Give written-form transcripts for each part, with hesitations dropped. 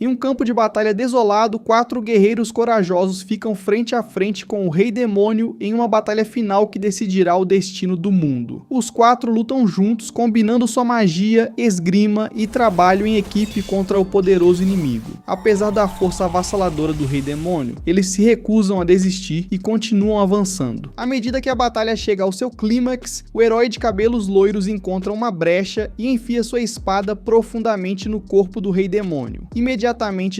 Em um campo de batalha desolado, 4 guerreiros corajosos ficam frente a frente com o Rei Demônio em uma batalha final que decidirá o destino do mundo. Os 4 lutam juntos, combinando sua magia, esgrima e trabalho em equipe contra o poderoso inimigo. Apesar da força avassaladora do Rei Demônio, eles se recusam a desistir e continuam avançando. À medida que a batalha chega ao seu clímax, o herói de cabelos loiros encontra uma brecha e enfia sua espada profundamente no corpo do Rei Demônio. Imediatamente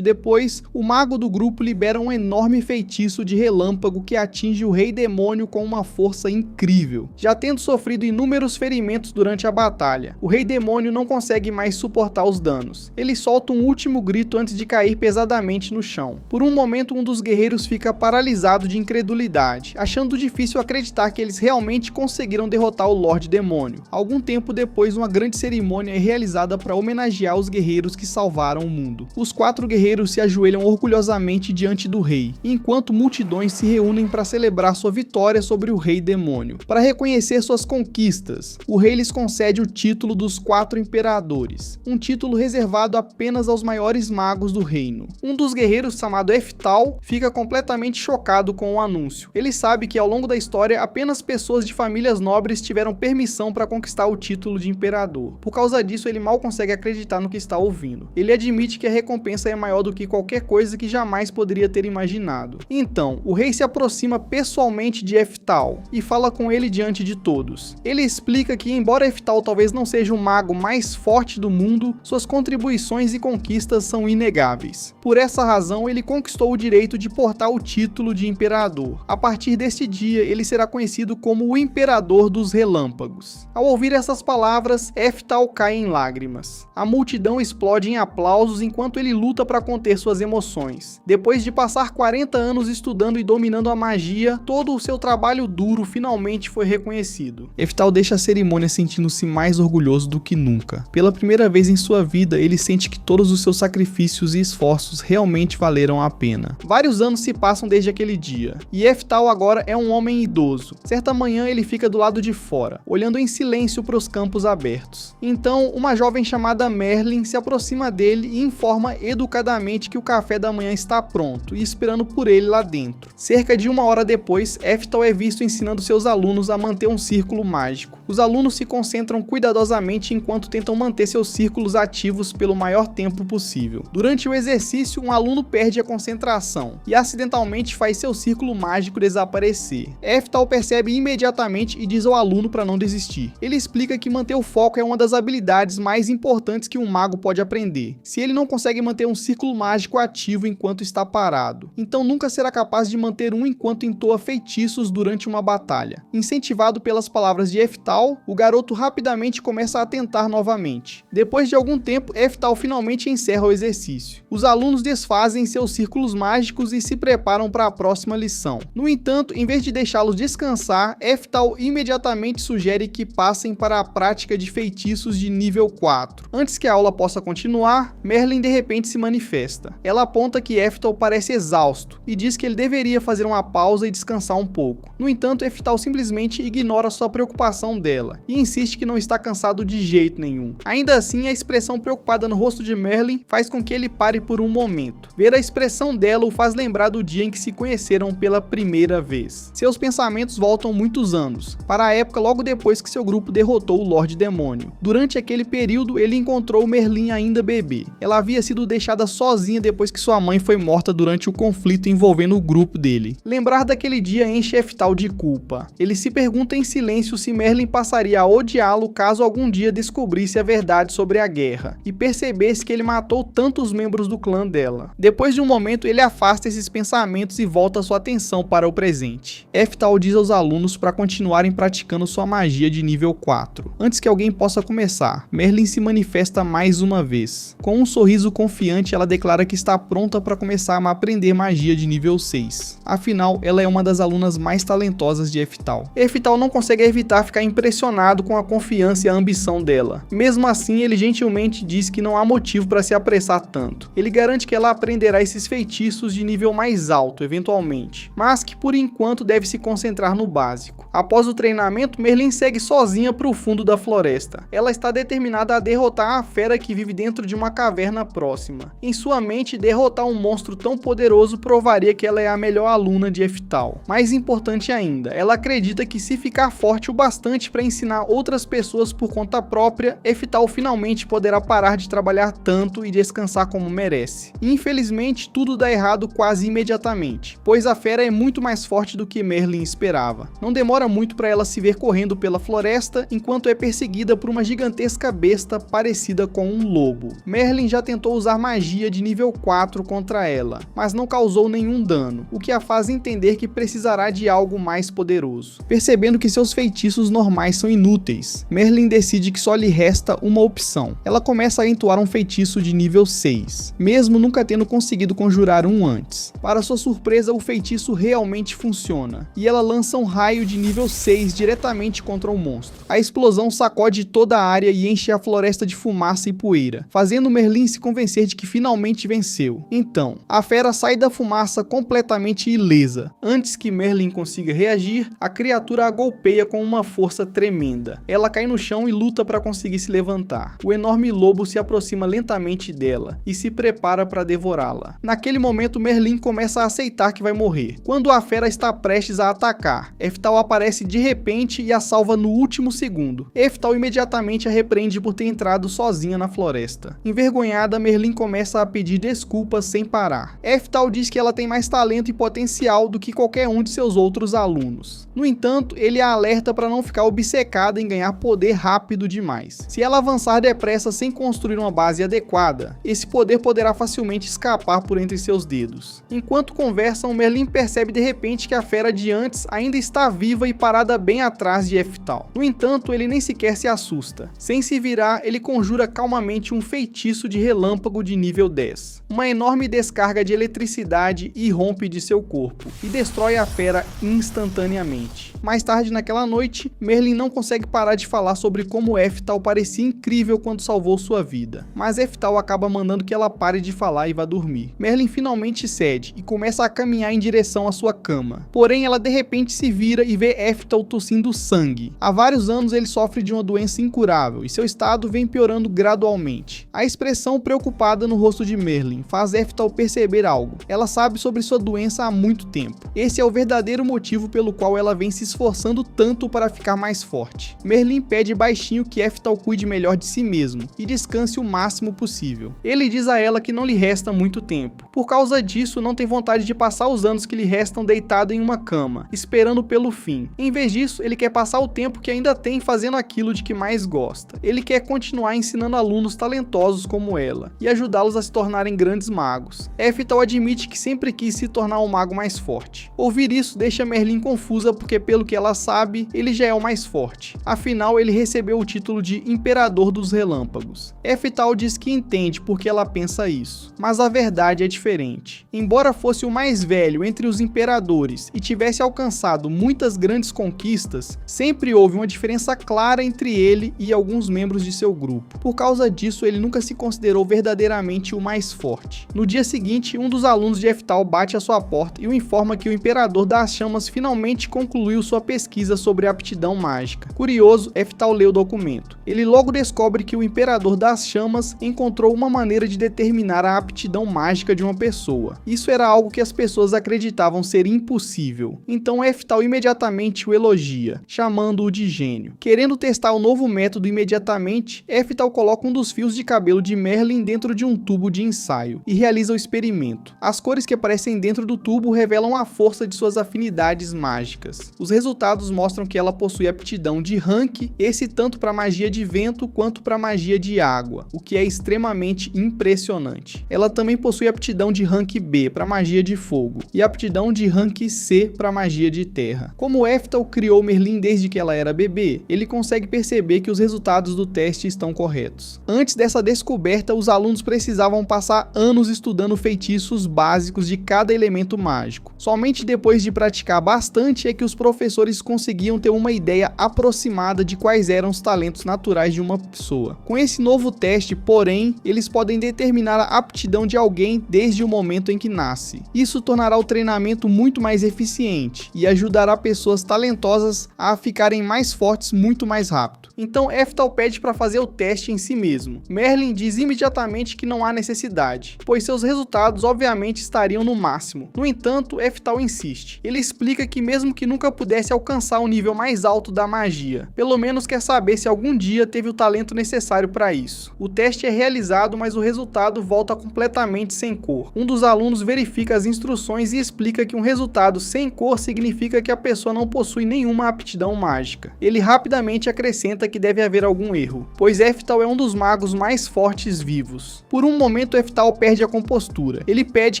depois, o mago do grupo libera um enorme feitiço de relâmpago que atinge o Rei Demônio com uma força incrível. Já tendo sofrido inúmeros ferimentos durante a batalha, o Rei Demônio não consegue mais suportar os danos. Ele solta um último grito antes de cair pesadamente no chão. Por um momento, um dos guerreiros fica paralisado de incredulidade, achando difícil acreditar que eles realmente conseguiram derrotar o Lorde Demônio. Algum tempo depois, uma grande cerimônia é realizada para homenagear os guerreiros que salvaram o mundo. Os 4 guerreiros se ajoelham orgulhosamente diante do rei, enquanto multidões se reúnem para celebrar sua vitória sobre o Rei Demônio. Para reconhecer suas conquistas, o rei lhes concede o título dos 4 imperadores, um título reservado apenas aos maiores magos do reino. Um dos guerreiros, chamado Eftal, fica completamente chocado com o anúncio. Ele sabe que ao longo da história apenas pessoas de famílias nobres tiveram permissão para conquistar o título de imperador. Por causa disso, ele mal consegue acreditar no que está ouvindo. Ele admite que a recompensa é maior do que qualquer coisa que jamais poderia ter imaginado. Então, o rei se aproxima pessoalmente de Eftal e fala com ele diante de todos. Ele explica que, embora Eftal talvez não seja o mago mais forte do mundo, suas contribuições e conquistas são inegáveis. Por essa razão, ele conquistou o direito de portar o título de imperador. A partir deste dia, ele será conhecido como o Imperador dos Relâmpagos. Ao ouvir essas palavras, Eftal cai em lágrimas. A multidão explode em aplausos enquanto ele luta para conter suas emoções. Depois de passar 40 anos estudando e dominando a magia, todo o seu trabalho duro finalmente foi reconhecido. Eftal deixa a cerimônia sentindo-se mais orgulhoso do que nunca. Pela primeira vez em sua vida, ele sente que todos os seus sacrifícios e esforços realmente valeram a pena. Vários anos se passam desde aquele dia, e Eftal agora é um homem idoso. Certa manhã ele fica do lado de fora, olhando em silêncio para os campos abertos. Então, uma jovem chamada Merlin se aproxima dele e informa educadamente que o café da manhã está pronto e esperando por ele lá dentro. Cerca de 1 hora depois, Eftal é visto ensinando seus alunos a manter um círculo mágico. Os alunos se concentram cuidadosamente enquanto tentam manter seus círculos ativos pelo maior tempo possível. Durante o exercício, um aluno perde a concentração e acidentalmente faz seu círculo mágico desaparecer. Eftal percebe imediatamente e diz ao aluno para não desistir. Ele explica que manter o foco é uma das habilidades mais importantes que um mago pode aprender. Se ele não consegue manter um círculo mágico ativo enquanto está parado, então nunca será capaz de manter um enquanto entoa feitiços durante uma batalha. Incentivado pelas palavras de Eftal, o garoto rapidamente começa a tentar novamente. Depois de algum tempo, Eftal finalmente encerra o exercício. Os alunos desfazem seus círculos mágicos e se preparam para a próxima lição. No entanto, em vez de deixá-los descansar, Eftal imediatamente sugere que passem para a prática de feitiços de nível 4. Antes que a aula possa continuar, Merlin de repente se manifesta. Ela aponta que Eftal parece exausto e diz que ele deveria fazer uma pausa e descansar um pouco. No entanto, Eftal simplesmente ignora sua preocupação dela e insiste que não está cansado de jeito nenhum. Ainda assim, a expressão preocupada no rosto de Merlin faz com que ele pare por um momento. Ver a expressão dela o faz lembrar do dia em que se conheceram pela primeira vez. Seus pensamentos voltam muitos anos, para a época logo depois que seu grupo derrotou o Lorde Demônio. Durante aquele período, ele encontrou Merlin ainda bebê. Ela havia sido deixada sozinha depois que sua mãe foi morta durante o conflito envolvendo o grupo dele. Lembrar daquele dia enche Eftal de culpa. Ele se pergunta em silêncio se Merlin passaria a odiá-lo caso algum dia descobrisse a verdade sobre a guerra e percebesse que ele matou tantos membros do clã dela. Depois de um momento, ele afasta esses pensamentos e volta sua atenção para o presente. Eftal diz aos alunos para continuarem praticando sua magia de nível 4. Antes que alguém possa começar, Merlin se manifesta mais uma vez. Com um sorriso confiante, ela declara que está pronta para começar a aprender magia de nível 6. Afinal, ela é uma das alunas mais talentosas de Eftal. Eftal não consegue evitar ficar impressionado com a confiança e a ambição dela. Mesmo assim, ele gentilmente diz que não há motivo para se apressar tanto. Ele garante que ela aprenderá esses feitiços de nível mais alto, eventualmente, mas que por enquanto deve se concentrar no básico. Após o treinamento, Merlin segue sozinha para o fundo da floresta. Ela está determinada a derrotar a fera que vive dentro de uma caverna próxima. próxima. Em sua mente, derrotar um monstro tão poderoso provaria que ela é a melhor aluna de Eftal. Mais importante ainda, ela acredita que se ficar forte o bastante para ensinar outras pessoas por conta própria, Eftal finalmente poderá parar de trabalhar tanto e descansar como merece. Infelizmente, tudo dá errado quase imediatamente, pois a fera é muito mais forte do que Merlin esperava. Não demora muito para ela se ver correndo pela floresta enquanto é perseguida por uma gigantesca besta parecida com um lobo. Merlin já tentou usar magia de nível 4 contra ela, mas não causou nenhum dano, o que a faz entender que precisará de algo mais poderoso. Percebendo que seus feitiços normais são inúteis, Merlin decide que só lhe resta uma opção. Ela começa a entoar um feitiço de nível 6, mesmo nunca tendo conseguido conjurar um antes. Para sua surpresa, o feitiço realmente funciona, e ela lança um raio de nível 6 diretamente contra o monstro. A explosão sacode toda a área e enche a floresta de fumaça e poeira, fazendo Merlin se convencer de que finalmente venceu. Então, a fera sai da fumaça completamente ilesa. Antes que Merlin consiga reagir, a criatura a golpeia com uma força tremenda. Ela cai no chão e luta para conseguir se levantar. O enorme lobo se aproxima lentamente dela e se prepara para devorá-la. Naquele momento, Merlin começa a aceitar que vai morrer. Quando a fera está prestes a atacar, Eftal aparece de repente e a salva no último segundo. Eftal imediatamente a repreende por ter entrado sozinha na floresta. Envergonhada, Merlin começa a pedir desculpas sem parar. Eftal diz que ela tem mais talento e potencial do que qualquer um de seus outros alunos. No entanto, ele a alerta para não ficar obcecada em ganhar poder rápido demais. Se ela avançar depressa sem construir uma base adequada, esse poder poderá facilmente escapar por entre seus dedos. Enquanto conversam, Merlin percebe de repente que a fera de antes ainda está viva e parada bem atrás de Eftal. No entanto, ele nem sequer se assusta. Sem se virar, ele conjura calmamente um feitiço de relâmpago de nível 10. Uma enorme descarga de eletricidade irrompe de seu corpo e destrói a fera instantaneamente. Mais tarde naquela noite, Merlin não consegue parar de falar sobre como Eftal parecia incrível quando salvou sua vida, mas Eftal acaba mandando que ela pare de falar e vá dormir. Merlin finalmente cede e começa a caminhar em direção à sua cama, porém ela de repente se vira e vê Eftal tossindo sangue. Há vários anos ele sofre de uma doença incurável e seu estado vem piorando gradualmente. A expressão preocupada no rosto de Merlin faz Eftal perceber algo. Ela sabe sobre sua doença há muito tempo. Esse é o verdadeiro motivo pelo qual ela vem se esforçando tanto para ficar mais forte. Merlin pede baixinho que Eftal cuide melhor de si mesmo e descanse o máximo possível. Ele diz a ela que não lhe resta muito tempo. Por causa disso, não tem vontade de passar os anos que lhe restam deitado em uma cama, esperando pelo fim. Em vez disso, ele quer passar o tempo que ainda tem fazendo aquilo de que mais gosta. Ele quer continuar ensinando alunos talentosos como ela e ajudá-los a se tornarem grandes magos. Eftal admite que sempre quis se tornar um mago mais forte. Ouvir isso deixa Merlin confusa porque, pelo que ela sabe, ele já é o mais forte. Afinal, ele recebeu o título de Imperador dos Relâmpagos. Eftal diz que entende porque ela pensa isso, mas a verdade é diferente. Embora fosse o mais velho entre os imperadores e tivesse alcançado muitas grandes conquistas, sempre houve uma diferença clara entre ele e alguns membros de seu grupo. Por causa disso, ele nunca se considerou verdadeiramente o mais forte. No dia seguinte, um dos alunos de Eftal bate à sua porta e o informa que o Imperador das Chamas finalmente concluiu sua pesquisa sobre aptidão mágica. Curioso, Eftal lê o documento. Ele logo descobre que o Imperador das Chamas encontrou uma maneira de determinar a aptidão mágica de uma pessoa. Isso era algo que as pessoas acreditavam ser impossível. Então Eftal imediatamente o elogia, chamando-o de gênio. Querendo testar o novo método imediatamente, Eftal coloca um dos fios de cabelo de Merlin dentro de um tubo de ensaio e realiza o experimento. As cores que aparecem dentro do tubo revelam a força de suas afinidades mágicas. Os resultados mostram que ela possui aptidão de rank, esse tanto para magia de vento quanto para magia de água, o que é extremamente impressionante. Ela também possui aptidão de rank B para magia de fogo e aptidão de rank C para magia de terra. Como Eftal criou Merlin desde que ela era bebê, ele consegue perceber que os resultados do teste estão corretos. Antes dessa descoberta, os alunos precisavam passar anos estudando feitiços básicos de cada elemento mágico. Somente depois de praticar bastante é que os professores conseguiam ter uma ideia aproximada de quais eram os talentos naturais de uma pessoa. Com esse novo teste, porém, eles podem determinar a aptidão de alguém desde o momento em que nasce. Isso tornará o treinamento muito mais eficiente e ajudará pessoas talentosas a ficarem mais fortes muito mais rápido. Então Eftal pede para fazer o teste em si mesmo. Merlin diz imediatamente que não há necessidade, pois seus resultados obviamente estariam no máximo. No entanto, Eftal insiste. Ele explica que mesmo que nunca pudesse alcançar o nível mais alto da magia, pelo menos quer saber se algum dia teve o talento necessário para isso. O teste é realizado, mas o resultado volta completamente sem cor. Um dos alunos verifica as instruções e explica que um resultado sem cor significa que a pessoa não possui nenhuma aptidão mágica. Ele rapidamente acrescenta que deve haver algum erro, pois Eftal é um dos magos mais fortes vivos. Por um momento, Eftal perde a compostura. Ele pede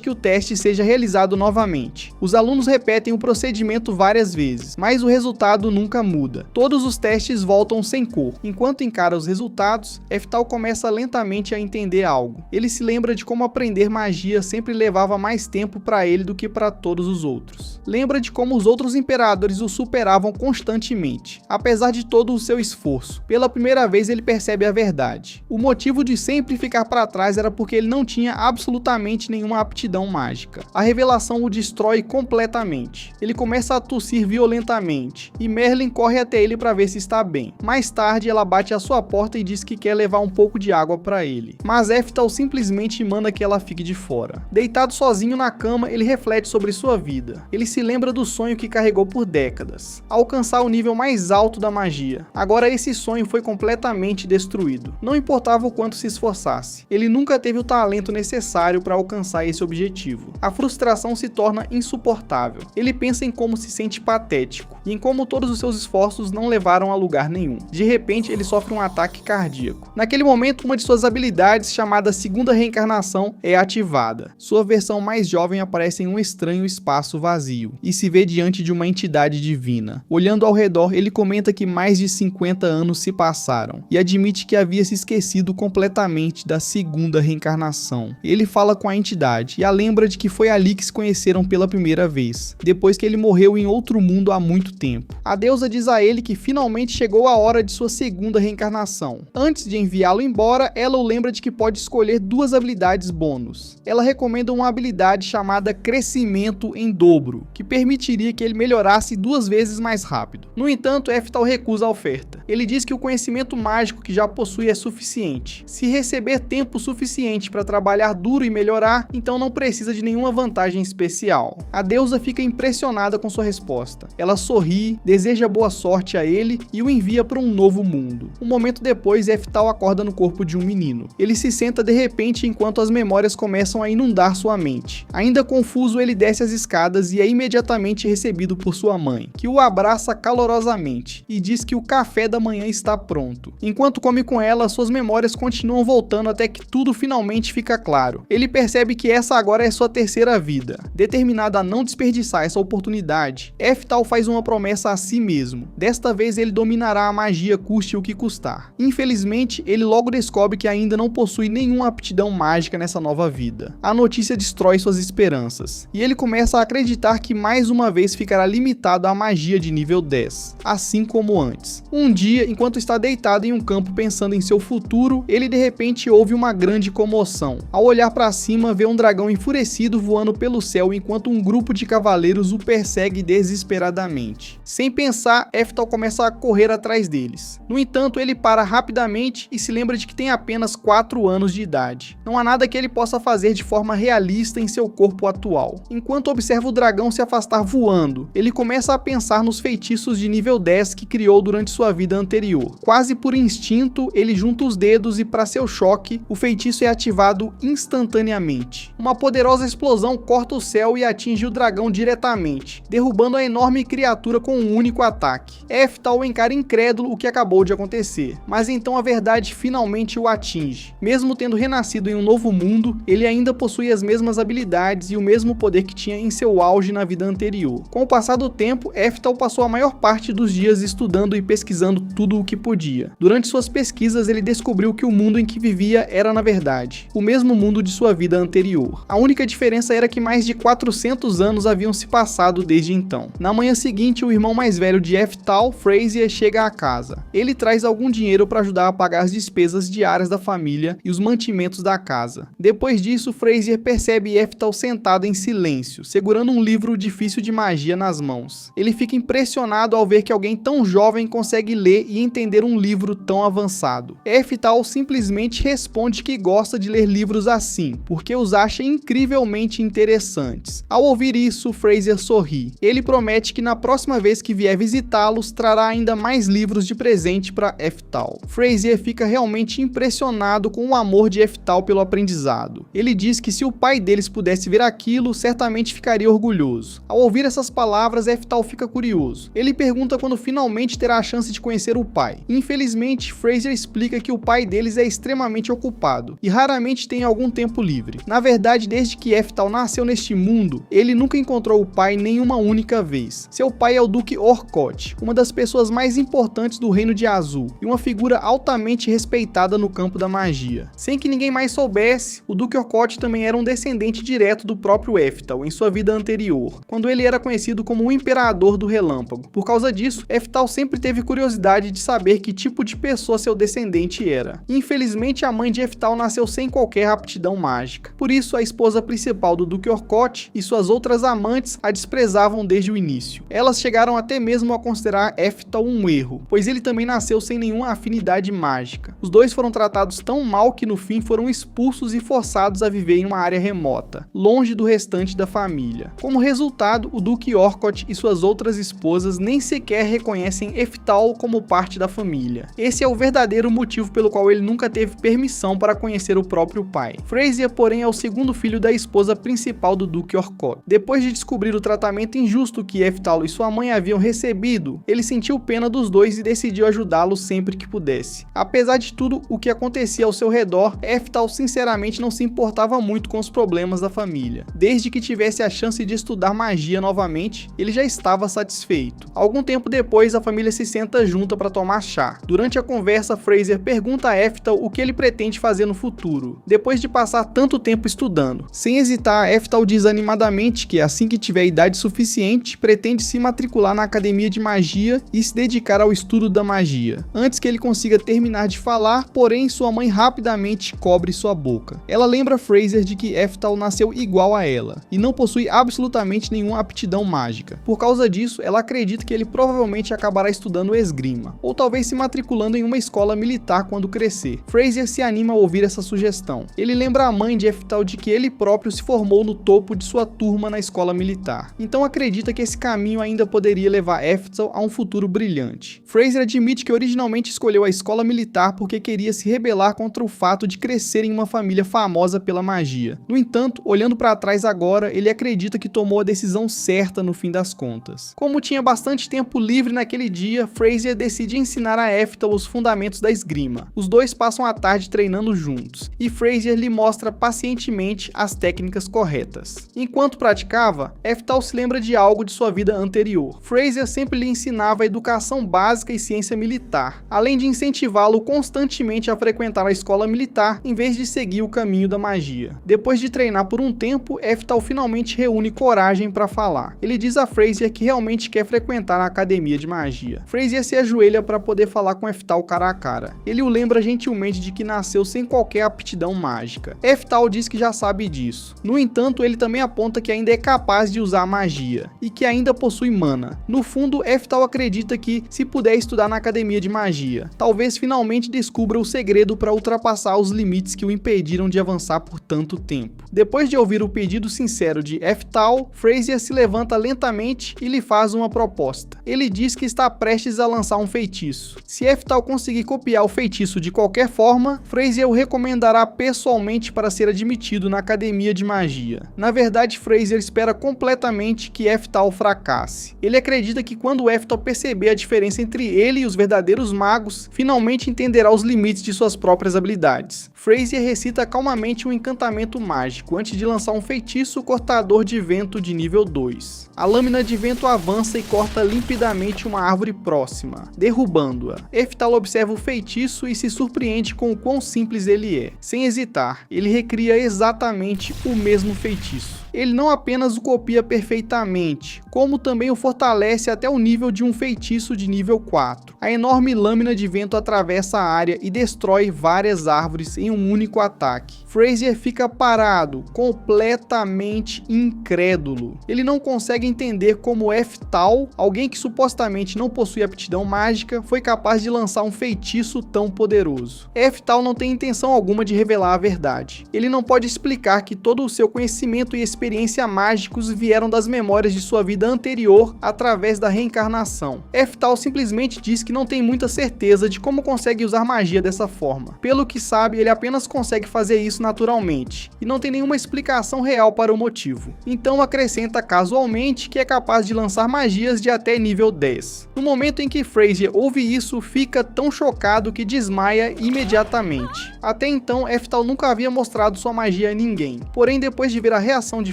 que o teste seja realizado novamente. Os alunos repetem o procedimento várias vezes, mas o resultado nunca muda. Todos os testes voltam sem cor. Enquanto encara os resultados, Eftal começa lentamente a entender algo. Ele se lembra de como aprender magia sempre levava mais tempo para ele do que para todos os outros. Lembra de como os outros imperadores o superavam constantemente, apesar de todo o seu esforço. Pela primeira vez ele percebe a verdade. O motivo de sempre ficar para trás era porque ele não tinha absolutamente nenhuma aptidão mágica. A revelação o destrói completamente. Ele começa a tossir violentamente, e Merlin corre até ele para ver se está bem. Mais tarde ela bate à sua porta e diz que quer levar um pouco de água para ele, mas Eftal simplesmente manda que ela fique de fora. Deitado sozinho na cama, ele reflete sobre sua vida. Ele se lembra do sonho que carregou por décadas, alcançar o nível mais alto da magia. Agora esse sonho foi completamente destruído. Não importava o quanto se esforçasse, ele nunca teve o talento necessário para alcançar esse objetivo. A frustração se torna insuportável. Ele pensa em como se sente patético, e em como todos os seus esforços não levaram a lugar nenhum. De repente, ele sofre um ataque cardíaco. Naquele momento, uma de suas habilidades, chamada Segunda Reencarnação, é ativada. Sua versão mais jovem aparece em um estranho espaço vazio, e se vê diante de uma entidade divina. Olhando ao redor, ele comenta que mais de 50 anos se passaram, e admite que havia se esquecido completamente da Segunda Reencarnação. Ele fala com a entidade, e a lembra de que foi ali que se conheceram pela primeira vez, depois que ele morreu em outro mundo há muito tempo. A deusa diz a ele que finalmente chegou a hora de sua segunda reencarnação. Antes de enviá-lo embora, ela o lembra de que pode escolher duas habilidades bônus. Ela recomenda uma habilidade chamada Crescimento em Dobro, que permitiria que ele melhorasse 2 vezes mais rápido. No entanto, Eftal recusa a oferta. Ele diz que o conhecimento mágico que já possui é suficiente. Se receber tempo suficiente para trabalhar duro e melhorar, então não precisa de nenhuma vantagem especial. A deusa fica impressionada com sua resposta. Ela sorri, deseja boa sorte a ele e o envia para um novo mundo. Um momento depois, Eftal acorda no corpo de um menino. Ele se senta de repente enquanto as memórias começam a inundar sua mente. Ainda confuso, ele desce as escadas e é imediatamente recebido por sua mãe, que o abraça calorosamente e diz que o café da manhã está pronto. Enquanto come com ela, suas memórias continuam voltando até que tudo finalmente fica claro. Ele percebe que essa agora é sua terceira vida. Determinado a não desperdiçar essa oportunidade, Eftal faz uma promessa a si mesmo. Desta vez ele dominará a magia custe o que custar. Infelizmente, ele logo descobre que ainda não possui nenhuma aptidão mágica nessa nova vida. A notícia destrói suas esperanças, e ele começa a acreditar que mais uma vez ficará limitado à magia de nível 10, assim como antes. Um dia, enquanto está deitado em um campo pensando em seu futuro, ele de repente ouve uma grande comoção. Ao olhar para cima, vê um dragão enfurecido voando pelo céu enquanto um grupo de cavaleiros o persegue desesperadamente. Sem pensar, Eftal começa a correr atrás deles. No entanto, ele para rapidamente e se lembra de que tem apenas 4 anos de idade. Não há nada que ele possa fazer de forma realista em seu corpo atual. Enquanto observa o dragão se afastar voando, ele começa a pensar nos feitiços de nível 10 que criou durante sua vida anterior. Quase por instinto, ele junta os dedos e, para seu choque, o feitiço é ativado instantaneamente. Uma poderosa explosão corta o céu e atinge o dragão diretamente, derrubando a enorme criatura com um único ataque. Eftal encara incrédulo o que acabou de acontecer, mas então a verdade finalmente o atinge. Mesmo tendo renascido em um novo mundo, ele ainda possui as mesmas habilidades e o mesmo poder que tinha em seu auge na vida anterior. Com o passar do tempo, Eftal passou a maior parte dos dias estudando e pesquisando tudo o que podia. Durante suas pesquisas, ele descobriu que o mundo em que vivia era, na verdade, o mesmo mundo de sua vida anterior. A única diferença era que mais de 400 anos haviam se passado desde então. Na manhã seguinte, o irmão mais velho de Eftal, Frazier, chega à casa. Ele traz algum dinheiro para ajudar a pagar as despesas diárias da família e os mantimentos da casa. Depois disso, Frazier percebe Eftal sentado em silêncio, segurando um livro difícil de magia nas mãos. Ele fica impressionado ao ver que alguém tão jovem consegue ler e entender um livro tão avançado. Eftal simplesmente responde que ele gosta de ler livros assim, porque os acha incrivelmente interessantes. Ao ouvir isso, Fraser sorri. Ele promete que na próxima vez que vier visitá-los, trará ainda mais livros de presente para Eftal. Fraser fica realmente impressionado com o amor de Eftal pelo aprendizado. Ele diz que se o pai deles pudesse ver aquilo, certamente ficaria orgulhoso. Ao ouvir essas palavras, Eftal fica curioso. Ele pergunta quando finalmente terá a chance de conhecer o pai. Infelizmente, Fraser explica que o pai deles é extremamente ocupado e raramente tem algum tempo livre. Na verdade, desde que Eftal nasceu neste mundo, ele nunca encontrou o pai nenhuma única vez. Seu pai é o Duque Orcott, uma das pessoas mais importantes do Reino de Azul e uma figura altamente respeitada no campo da magia. Sem que ninguém mais soubesse, o Duque Orcott também era um descendente direto do próprio Eftal em sua vida anterior, quando ele era conhecido como o Imperador do Relâmpago. Por causa disso, Eftal sempre teve curiosidade de saber que tipo de pessoa seu descendente era. Infelizmente, a mãe de Eftal nasceu sem qualquer aptidão mágica. Por isso, a esposa principal do Duque Orcott e suas outras amantes a desprezavam desde o início. Elas chegaram até mesmo a considerar Eftal um erro, pois ele também nasceu sem nenhuma afinidade mágica. Os dois foram tratados tão mal que no fim foram expulsos e forçados a viver em uma área remota, longe do restante da família. Como resultado, o Duque Orcott e suas outras esposas nem sequer reconhecem Eftal como parte da família. Esse é o verdadeiro motivo pelo qual ele nunca teve permissão para conhecer o próprio pai. Fraser, porém, é o segundo filho da esposa principal do Duque Orcott. Depois de descobrir o tratamento injusto que Eftal e sua mãe haviam recebido, ele sentiu pena dos dois e decidiu ajudá-los sempre que pudesse. Apesar de tudo o que acontecia ao seu redor, Eftal sinceramente não se importava muito com os problemas da família. Desde que tivesse a chance de estudar magia novamente, ele já estava satisfeito. Algum tempo depois, a família se senta junta para tomar chá. Durante a conversa, Fraser pergunta a Eftal o que ele pretende fazer no futuro, depois de passar tanto tempo estudando. Sem hesitar, Eftal diz animadamente que assim que tiver idade suficiente, pretende se matricular na academia de magia e se dedicar ao estudo da magia. Antes que ele consiga terminar de falar, porém, sua mãe rapidamente cobre sua boca. Ela lembra Fraser de que Eftal nasceu igual a ela e não possui absolutamente nenhuma aptidão mágica. Por causa disso, ela acredita que ele provavelmente acabará estudando esgrima, ou talvez se matriculando em uma escola militar quando crescer. Fraser se anima ao ouvir essa sugestão. Ele lembra a mãe de Eftal de que ele próprio se formou no topo de sua turma na escola militar, então acredita que esse caminho ainda poderia levar Eftal a um futuro brilhante. Fraser admite que originalmente escolheu a escola militar porque queria se rebelar contra o fato de crescer em uma família famosa pela magia. No entanto, olhando para trás agora, ele acredita que tomou a decisão certa no fim das contas. Como tinha bastante tempo livre naquele dia, Fraser decide ensinar a Eftal os fundamentos da esgrima. Os dois passam a tarde treinando juntos, e Fraser lhe mostra pacientemente as técnicas corretas. Enquanto praticava, Eftal se lembra de algo de sua vida anterior. Fraser sempre lhe ensinava a educação básica e ciência militar, além de incentivá-lo constantemente a frequentar a escola militar em vez de seguir o caminho da magia. Depois de treinar por um tempo, Eftal finalmente reúne coragem para falar. Ele diz a Fraser que realmente quer frequentar a academia de magia. Fraser se ajoelha para poder falar com Eftal cara a cara. Ele o lembra gentilmente de que nasceu sem qualquer aptidão mágica. Eftal diz que já sabe disso. No entanto, ele também aponta que ainda é capaz de usar magia e que ainda possui mana. No fundo, Eftal acredita que, se puder estudar na academia de magia, talvez finalmente descubra o segredo para ultrapassar os limites que o impediram de avançar por tanto tempo. Depois de ouvir o pedido sincero de Eftal, Fraser se levanta lentamente e lhe faz uma proposta. Ele diz que está prestes a lançar um feitiço. Se Eftal conseguir copiar o feitiço de qualquer forma, Fraser o recomendará pessoalmente para ser admitido na academia de magia. Na verdade, Fraser espera completamente que Eftal fracasse. Ele acredita que quando Eftal perceber a diferença entre ele e os verdadeiros magos, finalmente entenderá os limites de suas próprias habilidades. Fraser recita calmamente um encantamento mágico antes de lançar um feitiço cortador de vento de nível 2. A lâmina de vento avança e corta limpidamente uma árvore próxima, derrubando-a. Eftal observa o feitiço e se surpreende com o quão simples ele é. Sem hesitar, ele recria exatamente o mesmo feitiço. Ele não apenas o copia perfeitamente, como também o fortalece até o nível de um feitiço de nível 4. A enorme lâmina de vento atravessa a área e destrói várias árvores em um único ataque. Fraser fica parado, completamente incrédulo. Ele não consegue entender como Eftal, alguém que supostamente não possui aptidão mágica, foi capaz de lançar um feitiço tão poderoso. Eftal não tem intenção intenção alguma de revelar a verdade. Ele não pode explicar que todo o seu conhecimento e experiência mágicos vieram das memórias de sua vida anterior através da reencarnação. Eftal simplesmente diz que não tem muita certeza de como consegue usar magia dessa forma. Pelo que sabe, ele apenas consegue fazer isso naturalmente, e não tem nenhuma explicação real para o motivo. Então acrescenta casualmente que é capaz de lançar magias de até nível 10. No momento em que Frazier ouve isso, fica tão chocado que desmaia imediatamente. Até então, Eftal nunca havia mostrado sua magia a ninguém. Porém, depois de ver a reação de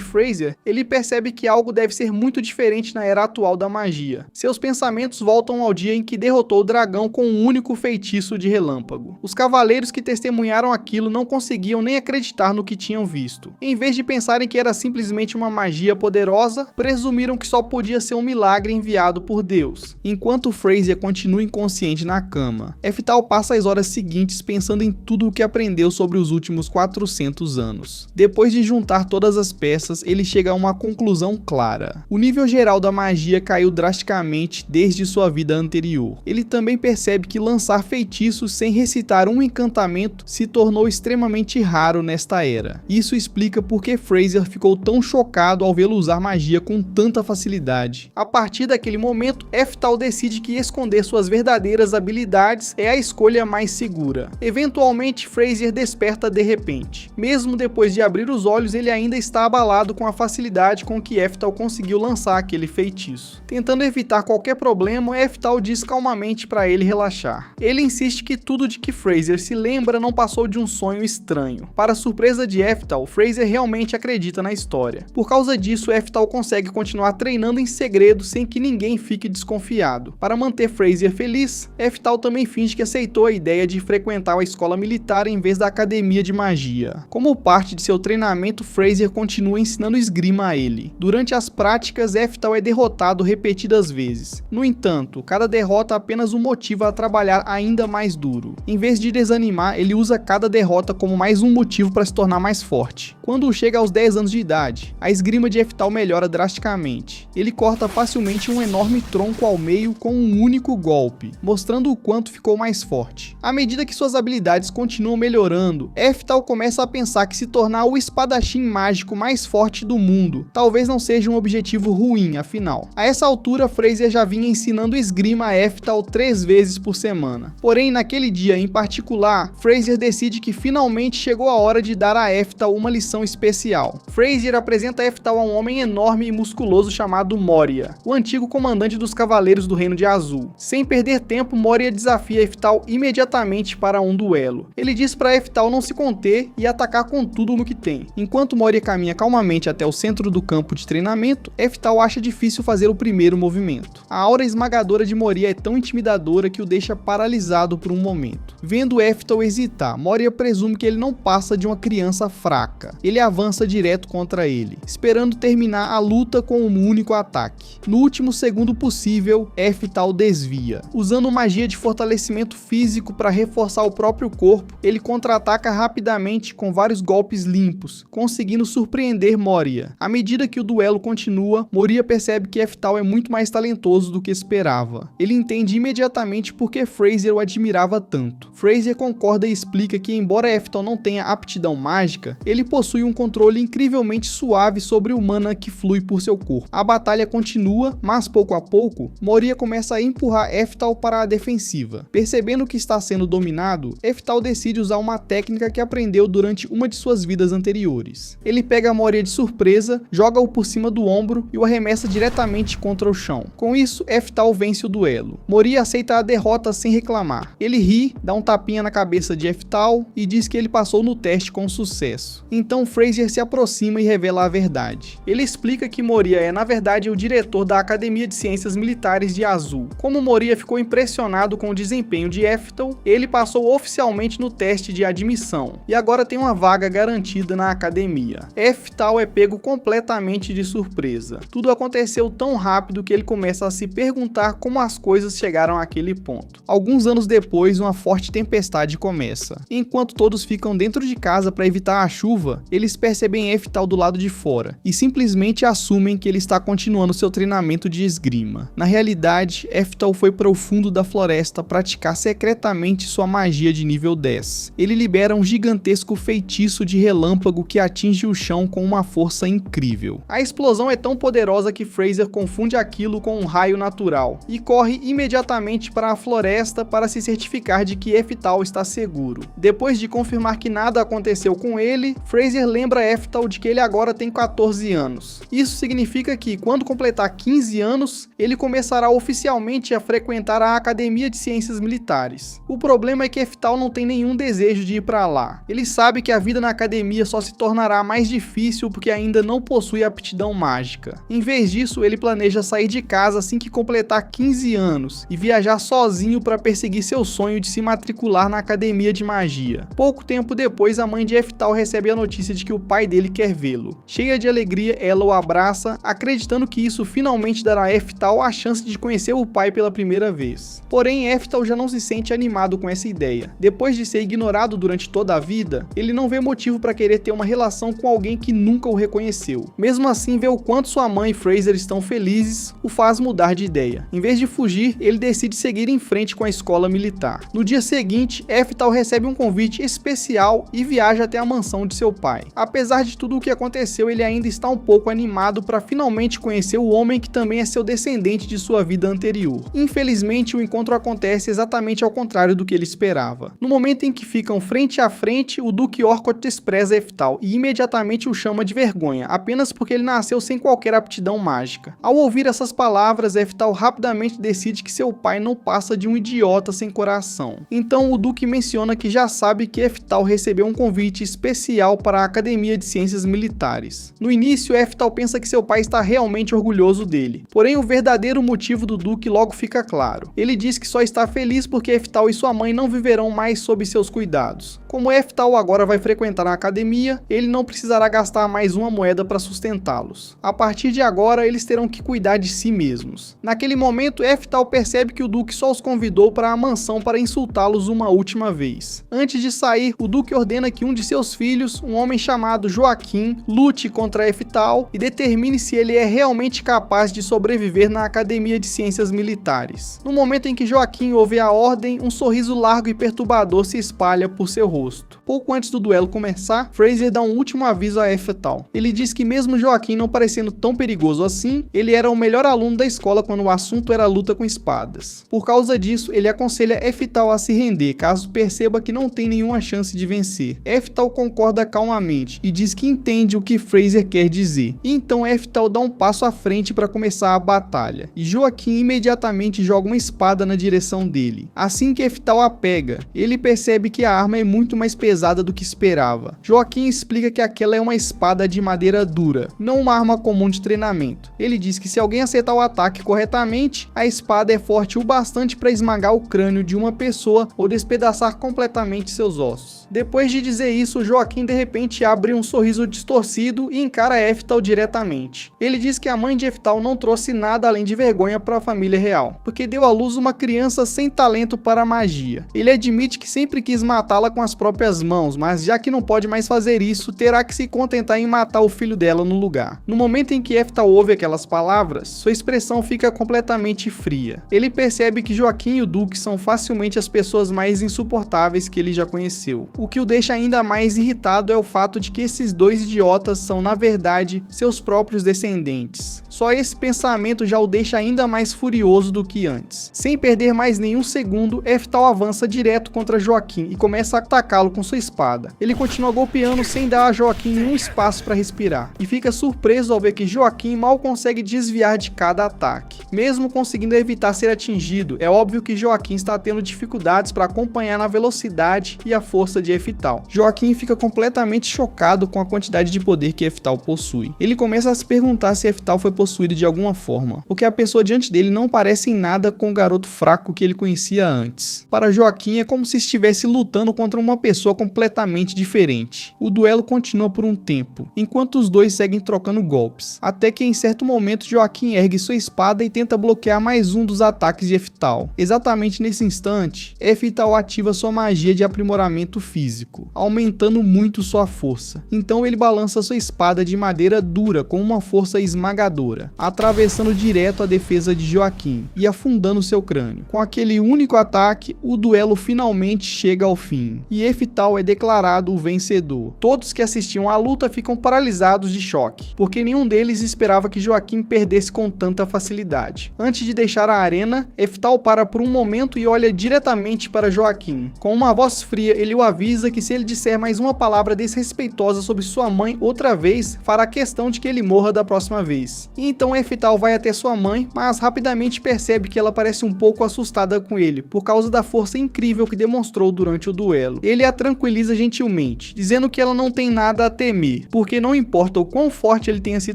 Frazier, ele percebe que algo deve ser muito diferente na era atual da magia. Seus pensamentos voltam ao dia em que derrotou o dragão com um único feitiço de relâmpago. Os cavaleiros que testemunharam aquilo não conseguiam nem acreditar no que tinham visto. Em vez de pensarem que era simplesmente uma magia poderosa, presumiram que só podia ser um milagre enviado por Deus. Enquanto Frazier continua inconsciente na cama, Eftal passa as horas seguintes pensando em tudo o que aprendeu sobre os últimos 400 anos. Depois de juntar todas as peças, ele chega a uma conclusão clara. O nível geral da magia caiu drasticamente desde sua vida anterior. Ele também percebe que lançar feitiços sem recitar um encantamento se tornou extremamente raro nesta era. Isso explica por que Frazier ficou tão chocado ao vê-lo usar magia com tanta facilidade. A partir daquele momento, Eftal decide que esconder suas verdadeiras habilidades é a escolha mais segura. Eventualmente, Frazier desperta de repente. Mesmo depois de abrir os olhos, ele ainda está abalado com a facilidade com que Eftal conseguiu lançar aquele feitiço. Tentando evitar qualquer problema, Eftal diz calmamente para ele relaxar. Ele insiste que tudo de que Frazier se lembra não passou de um sonho estranho. Para surpresa de Eftal, Frazier realmente acredita na história. Por causa disso, Eftal consegue continuar treinando em segredo sem que ninguém fique desconfiado. Para manter Frazier feliz, Eftal também finge que aceitou a ideia de frequentar a escola militar em vez da academia de magia. Como parte de seu treinamento, Frazier continua ensinando esgrima a ele. Durante as práticas, Eftal é derrotado repetidas vezes. No entanto, cada derrota apenas o motiva a trabalhar ainda mais duro. Em vez de desanimar, ele usa cada derrota como mais um motivo para se tornar mais forte. Quando chega aos 10 anos de idade, a esgrima de Eftal melhora drasticamente. Ele corta facilmente um enorme tronco ao meio com um único golpe, mostrando o quanto ficou mais forte. À medida que suas habilidades continuam melhorando, Eftal começa a pensar que se tornar o espadachim mágico mais forte do mundo talvez não seja um objetivo ruim, afinal. A essa altura, Frazier já vinha ensinando esgrima a Eftal 3 vezes por semana. Porém, naquele dia em particular, Frazier decide que finalmente chegou a hora de dar a Eftal uma lição especial. Frazier apresenta Eftal a um homem enorme e musculoso chamado Moria, o antigo comandante dos Cavaleiros do Reino de Azul. Sem perder tempo, Moria desafia Eftal imediatamente para um duelo. Ele diz para Eftal não se conter e atacar com tudo no que tem. Enquanto Moria caminha calmamente até o centro do campo de treinamento, Eftal acha difícil fazer o primeiro movimento. A aura esmagadora de Moria é tão intimidadora que o deixa paralisado por um momento. Vendo Eftal hesitar, Moria presume que ele não passa de uma criança fraca. Ele avança direto contra ele, esperando terminar a luta com um único ataque. No último segundo possível, Eftal desvia. Usando magia de fortalecimento físico para reforçar o próprio corpo, ele contra-ataca rapidamente com vários golpes limpos, conseguindo surpreender Moria. À medida que o duelo continua, Moria percebe que Eftal é muito mais talentoso do que esperava. Ele entende imediatamente por que Frazier o admirava tanto. Frazier concorda e explica que, embora Eftal não tenha aptidão mágica, ele possui um controle incrivelmente suave sobre o mana que flui por seu corpo. A batalha continua, mas pouco a pouco, Moria começa a empurrar Eftal para a defensiva. Percebendo que está sendo dominado, Eftal decide usar uma técnica que aprendeu durante uma de suas vidas anteriores. Ele pega Moria de surpresa, joga-o por cima do ombro e o arremessa diretamente contra o chão. Com isso, Eftal vence o duelo. Moria aceita a derrota sem reclamar. Ele ri, dá um tapinha na cabeça de Eftal e diz que ele passou no teste com sucesso. Então Frazier se aproxima e revela a verdade. Ele explica que Moria é na verdade o diretor da Academia de Ciências Militares de Azul. Como Moria ficou impressionado com o desempenho de Eftal, ele passou oficialmente no teste de admissão e agora tem uma vaga garantida na academia. Eftal é pego completamente de surpresa. Tudo aconteceu tão rápido que ele começa a se perguntar como as coisas chegaram àquele ponto. Alguns anos depois, uma forte tempestade começa. Enquanto todos ficam dentro de casa para evitar a chuva, eles percebem Eftal do lado de fora e simplesmente assumem que ele está continuando seu treinamento de esgrima. Na realidade, Eftal foi para o fundo da floresta praticar secretamente sua magia de nível 10. antes. Ele libera um gigantesco feitiço de relâmpago que atinge o chão com uma força incrível. A explosão é tão poderosa que Fraser confunde aquilo com um raio natural e corre imediatamente para a floresta para se certificar de que Eftal está seguro. Depois de confirmar que nada aconteceu com ele, Fraser lembra Eftal de que ele agora tem 14 anos. Isso significa que, quando completar 15 anos, ele começará oficialmente a frequentar a Academia de Ciências Militares. O problema é que Eftal não tem nenhum desejo de ir para lá. Ele sabe que a vida na academia só se tornará mais difícil porque ainda não possui aptidão mágica. Em vez disso, ele planeja sair de casa assim que completar 15 anos e viajar sozinho para perseguir seu sonho de se matricular na Academia de Magia. Pouco tempo depois, a mãe de Eftal recebe a notícia de que o pai dele quer vê-lo. Cheia de alegria, ela o abraça, acreditando que isso finalmente dará a Eftal a chance de conhecer o pai pela primeira vez. Porém, Eftal já não se sente animado com essa ideia. Depois de ser ignorado durante toda a vida, ele não vê motivo para querer ter uma relação com alguém que nunca o reconheceu. Mesmo assim, ver o quanto sua mãe e Fraser estão felizes o faz mudar de ideia. Em vez de fugir, ele decide seguir em frente com a escola militar. No dia seguinte, Eftal recebe um convite especial e viaja até a mansão de seu pai. Apesar de tudo o que aconteceu, ele ainda está um pouco animado para finalmente conhecer o homem que também é seu descendente de sua vida anterior. Infelizmente, o encontro acontece exatamente ao contrário do que ele esperava. No momento em que ficam frente a frente, o Duque Orcott despreza Eftal e imediatamente o chama de vergonha, apenas porque ele nasceu sem qualquer aptidão mágica. Ao ouvir essas palavras, Eftal rapidamente decide que seu pai não passa de um idiota sem coração. Então o Duque menciona que já sabe que Eftal recebeu um convite especial para a Academia de Ciências Militares. No início, Eftal pensa que seu pai está realmente orgulhoso dele. Porém, o verdadeiro motivo do Duque logo fica claro. Ele diz que só está feliz porque Eftal e sua mãe não viverão mais sob seus cuidados. Como Eftal agora vai frequentar a academia, ele não precisará gastar mais uma moeda para sustentá-los. A partir de agora, eles terão que cuidar de si mesmos. Naquele momento, Eftal percebe que o Duque só os convidou para a mansão para insultá-los uma última vez. Antes de sair, o Duque ordena que um de seus filhos, um homem chamado Joaquim, lute contra Eftal e determine se ele é realmente capaz de sobreviver na Academia de Ciências Militares. No momento em que Joaquim ouve a ordem, um sorriso largo e perturbador se espalha por seu rosto. Pouco antes do duelo começar, Fraser dá um último aviso a Eftal. Ele diz que mesmo Joaquim não parecendo tão perigoso assim, ele era o melhor aluno da escola quando o assunto era luta com espadas. Por causa disso, ele aconselha Eftal a se render, caso perceba que não tem nenhuma chance de vencer. Eftal concorda calmamente e diz que entende o que Fraser quer dizer. E então Eftal dá um passo à frente para começar a batalha, e Joaquim imediatamente joga uma espada na direção dele. Assim que Eftal a pega, ele percebe que a arma é muito mais pesada do que esperava. Joaquim explica que aquela é uma espada de madeira dura, não uma arma comum de treinamento. Ele diz que se alguém acertar o ataque corretamente, a espada é forte o bastante para esmagar o crânio de uma pessoa ou despedaçar completamente seus ossos. Depois de dizer isso, Joaquim de repente abre um sorriso distorcido e encara Eftal diretamente. Ele diz que a mãe de Eftal não trouxe nada além de vergonha para a família real, porque deu à luz uma criança sem talento para a magia. Ele admite que sempre quis matá-la com as próprias mãos, mas já que não pode mais fazer isso, terá que se contentar em matar o filho dela no lugar. No momento em que Eftal ouve aquelas palavras, sua expressão fica completamente fria. Ele percebe que Joaquim e o Duque são facilmente as pessoas mais insuportáveis que ele já conheceu. O que o deixa ainda mais irritado é o fato de que esses dois idiotas são, na verdade, seus próprios descendentes. Só esse pensamento já o deixa ainda mais furioso do que antes. Sem perder mais nenhum segundo, Eftal avança direto contra Joaquim e começa a atacá-lo com sua espada. Ele continua golpeando sem dar a Joaquim nenhum espaço para respirar, e fica surpreso ao ver que Joaquim mal consegue desviar de cada ataque. Mesmo conseguindo evitar ser atingido, é óbvio que Joaquim está tendo dificuldades para acompanhar na velocidade e a força de Eftal. Joaquim fica completamente chocado com a quantidade de poder que Eftal possui. Ele começa a se perguntar se Eftal foi possuído de alguma forma, porque a pessoa diante dele não parece em nada com o garoto fraco que ele conhecia antes. Para Joaquim é como se estivesse lutando contra uma pessoa completamente diferente. O duelo continua por um tempo, enquanto os dois seguem trocando golpes, até que em certo momento Joaquim ergue sua espada e tenta bloquear mais um dos ataques de Eftal. Exatamente nesse instante, Eftal ativa sua magia de aprimoramento físico, aumentando muito sua força. Então ele balança sua espada de madeira dura com uma força esmagadora, atravessando direto a defesa de Joaquim e afundando seu crânio. Com aquele único ataque, o duelo finalmente chega chega ao fim, e Eftal é declarado o vencedor. Todos que assistiam à luta ficam paralisados de choque, porque nenhum deles esperava que Joaquim perdesse com tanta facilidade. Antes de deixar a arena, Eftal para por um momento e olha diretamente para Joaquim. Com uma voz fria, ele o avisa que se ele disser mais uma palavra desrespeitosa sobre sua mãe outra vez, fará questão de que ele morra da próxima vez. E então Eftal vai até sua mãe, mas rapidamente percebe que ela parece um pouco assustada com ele, por causa da força incrível que demonstrou durante o duelo. Ele a tranquiliza gentilmente, dizendo que ela não tem nada a temer, porque não importa o quão forte ele tenha se